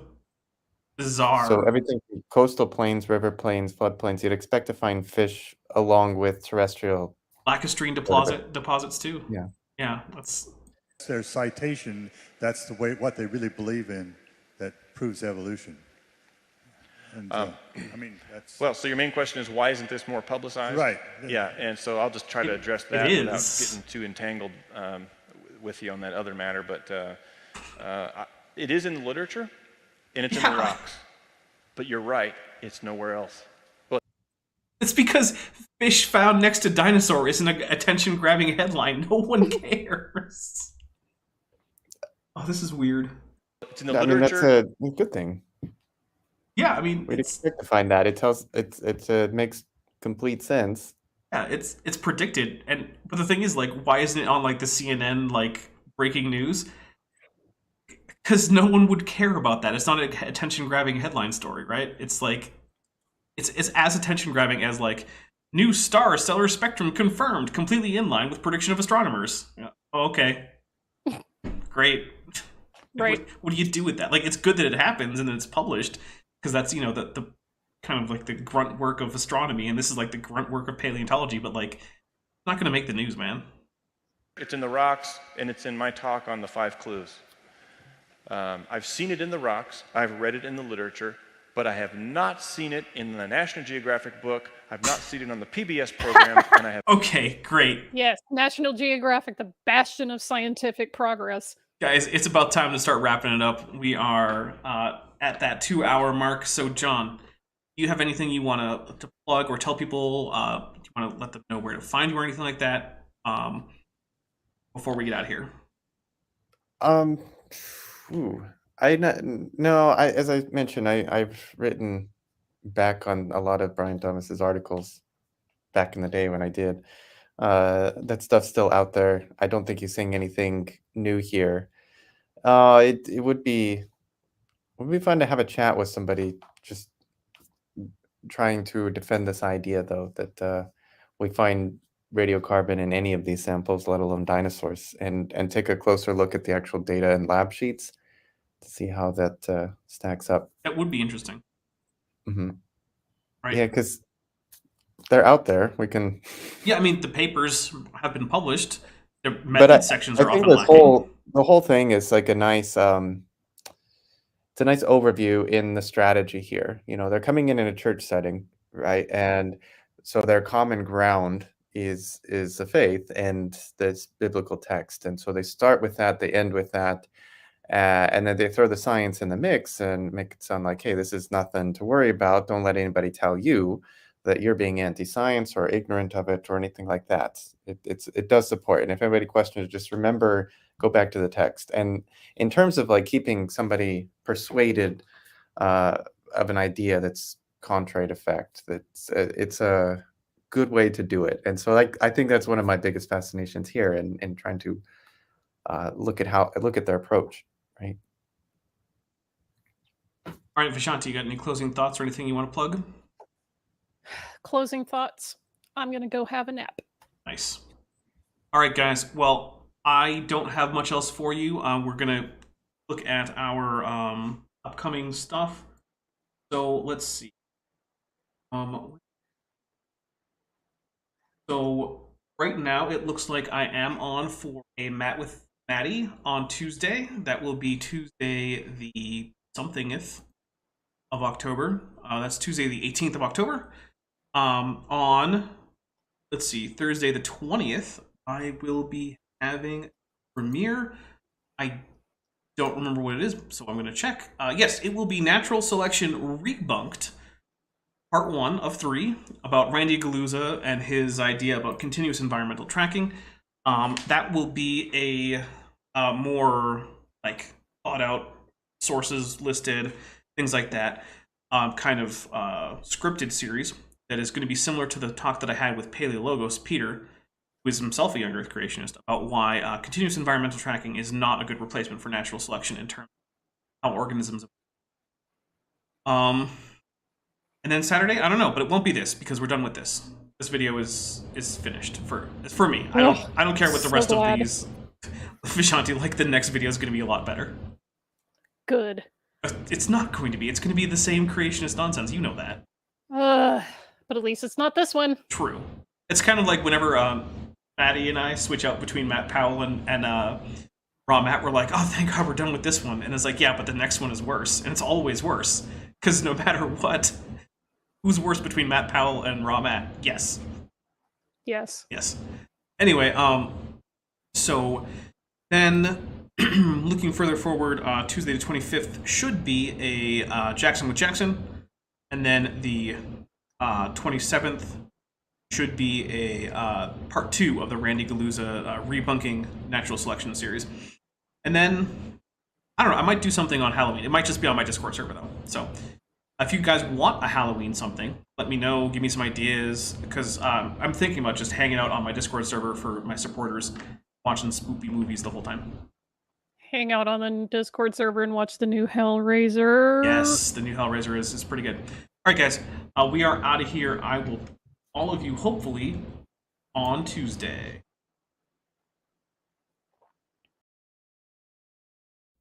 bizarre. So everything from coastal plains, river plains, floodplains, you'd expect to find fish along with terrestrial. Lacustrine deposits too. Yeah. Yeah, that's their citation. That's the way what they really believe in that proves evolution. And I mean, that's Well, so your main question is, why isn't this more publicized? Right. Yeah, and so I'll just try to address that it without is. getting too entangled with you on that other matter. But it is in the literature, and it's in the rocks. But you're right, it's nowhere else. it's because fish found next to dinosaur isn't an attention-grabbing headline. No one cares. Oh, this is weird. It's in the I mean, that's literature. a good thing. Yeah, I mean, We'd expect to find that. It makes complete sense. yeah, it's predicted, but the thing is, like, why isn't it on like the CNN like breaking news? Because no one would care about that. It's not an attention-grabbing headline story, right? It's like, it's as attention-grabbing as like, new star stellar spectrum confirmed, completely in line with prediction of astronomers. Yeah. Oh, okay, great. Right. What do you do with that? Like, it's good that it happens and that it's published, because that's, you know, the kind of like the grunt work of astronomy, and this is like the grunt work of paleontology, but like, it's not going to make the news, man. It's in the rocks, and it's in my talk on the 5 clues. I've seen it in the rocks, I've read it in the literature, but I have not seen it in the National Geographic book, I've not seen it on the PBS programs, and I have... Okay, great. Yes, National Geographic, the bastion of scientific progress. Guys, it's about time to start wrapping it up. We are at that 2-hour mark. So, John, do you have anything you want to plug or tell people? Do you want to let them know where to find you or anything like that before we get out of here? As I mentioned, I've written back on a lot of Brian Thomas's articles back in the day when I did. That stuff's still out there. I don't think he's saying anything new here. It would be fun to have a chat with somebody just trying to defend this idea, though, that we find radiocarbon in any of these samples, let alone dinosaurs, and take a closer look at the actual data and lab sheets to see how that stacks up. That would be interesting. Mm-hmm. Right. Yeah, because they're out there. We can. Yeah, I mean, the papers have been published. The method sections are I think often lacking. the whole thing is like a nice it's a nice overview in the strategy here. You know, they're coming in a church setting, right? And so their common ground is the faith and this biblical text. And so they start with that, they end with that, and then they throw the science in the mix and make it sound like, hey, this is nothing to worry about. Don't let anybody tell you that you're being anti-science or ignorant of it or anything like that. It does support. And if anybody questions, just remember, go back to the text. And in terms of like keeping somebody persuaded of an idea that's contrary to fact, it's a good way to do it. And so I think that's one of my biggest fascinations here in trying to look at their approach, right? All right, Vishanti, you got any closing thoughts or anything you want to plug? Closing thoughts. I'm going to go have a nap. Nice. All right, guys. Well, I don't have much else for you. We're going to look at our upcoming stuff. So let's see. So right now it looks like I am on for a Matt with Maddie on Tuesday. That will be Tuesday the somethingth of October. That's Tuesday the 18th of October. On, let's see, Thursday the 20th, I will be having a premiere. I don't remember what it is, so I'm going to check. Yes, it will be Natural Selection Rebunked, Part 1 of 3, about Randy Galuza and his idea about continuous environmental tracking. That will be a more, like, thought-out, sources listed, things like that, kind of scripted series that is going to be similar to the talk that I had with Paleologos Peter, who is himself a young Earth creationist, about why continuous environmental tracking is not a good replacement for natural selection in terms of how organisms. And then Saturday, I don't know, but it won't be this because we're done with this. This video is finished for me. I don't care what the rest of these. Vishanti, like the next video is going to be a lot better. Good. It's not going to be. It's going to be the same creationist nonsense. You know that. But at least it's not this one. True. It's kind of like whenever Maddie and I switch out between Matt Powell and Raw Matt, we're like, oh, thank God we're done with this one. And it's like, yeah, but the next one is worse. And it's always worse. Because no matter what, who's worse between Matt Powell and Raw Matt? Yes. Yes. Yes. Anyway, so then looking further forward, Tuesday the 25th should be a Jackson with Jackson. And then the 27th should be a part 2 of the Randy Galuza rebunking natural selection series. And then, I don't know, I might do something on Halloween. It might just be on my Discord server, though. So if you guys want a Halloween something, let me know, give me some ideas, because I'm thinking about just hanging out on my Discord server for my supporters, watching spoopy movies the whole time. Hang out on the Discord server and watch the new Hellraiser. Yes, the new Hellraiser is pretty good. All right, guys, we are out of here. I will all of you, hopefully, on Tuesday.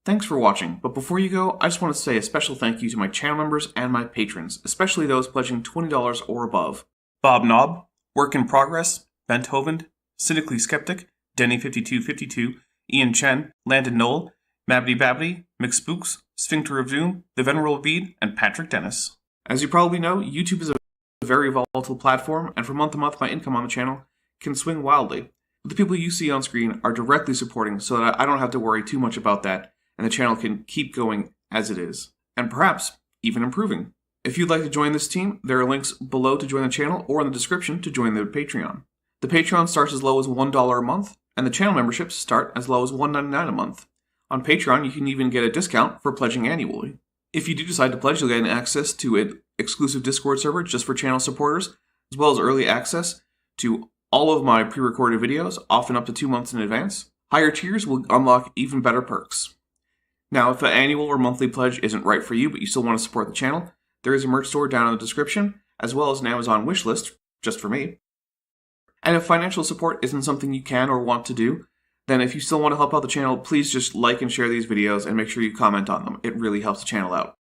Thanks for watching, but before you go, I just want to say a special thank you to my channel members and my patrons, especially those pledging $20 or above. Bob Knob, Work in Progress, Benthoven, Cynically Skeptic, Denny5252, Ian Chen, Landon Knoll, Mabbity Babbity, McSpooks, Sphincter of Doom, The Venerable Bede, and Patrick Dennis. As you probably know, YouTube is a very volatile platform, and from month to month my income on the channel can swing wildly. But the people you see on screen are directly supporting so that I don't have to worry too much about that, and the channel can keep going as it is, and perhaps even improving. If you'd like to join this team, there are links below to join the channel or in the description to join the Patreon. The Patreon starts as low as $1 a month, and the channel memberships start as low as $1.99 a month. On Patreon, you can even get a discount for pledging annually. If you do decide to pledge, you'll get access to an exclusive Discord server just for channel supporters, as well as early access to all of my pre-recorded videos, often up to 2 months in advance. Higher tiers will unlock even better perks. Now, if an annual or monthly pledge isn't right for you, but you still want to support the channel, there is a merch store down in the description, as well as an Amazon wishlist, just for me. And if financial support isn't something you can or want to do, then if you still want to help out the channel, please just like and share these videos and make sure you comment on them. It really helps the channel out.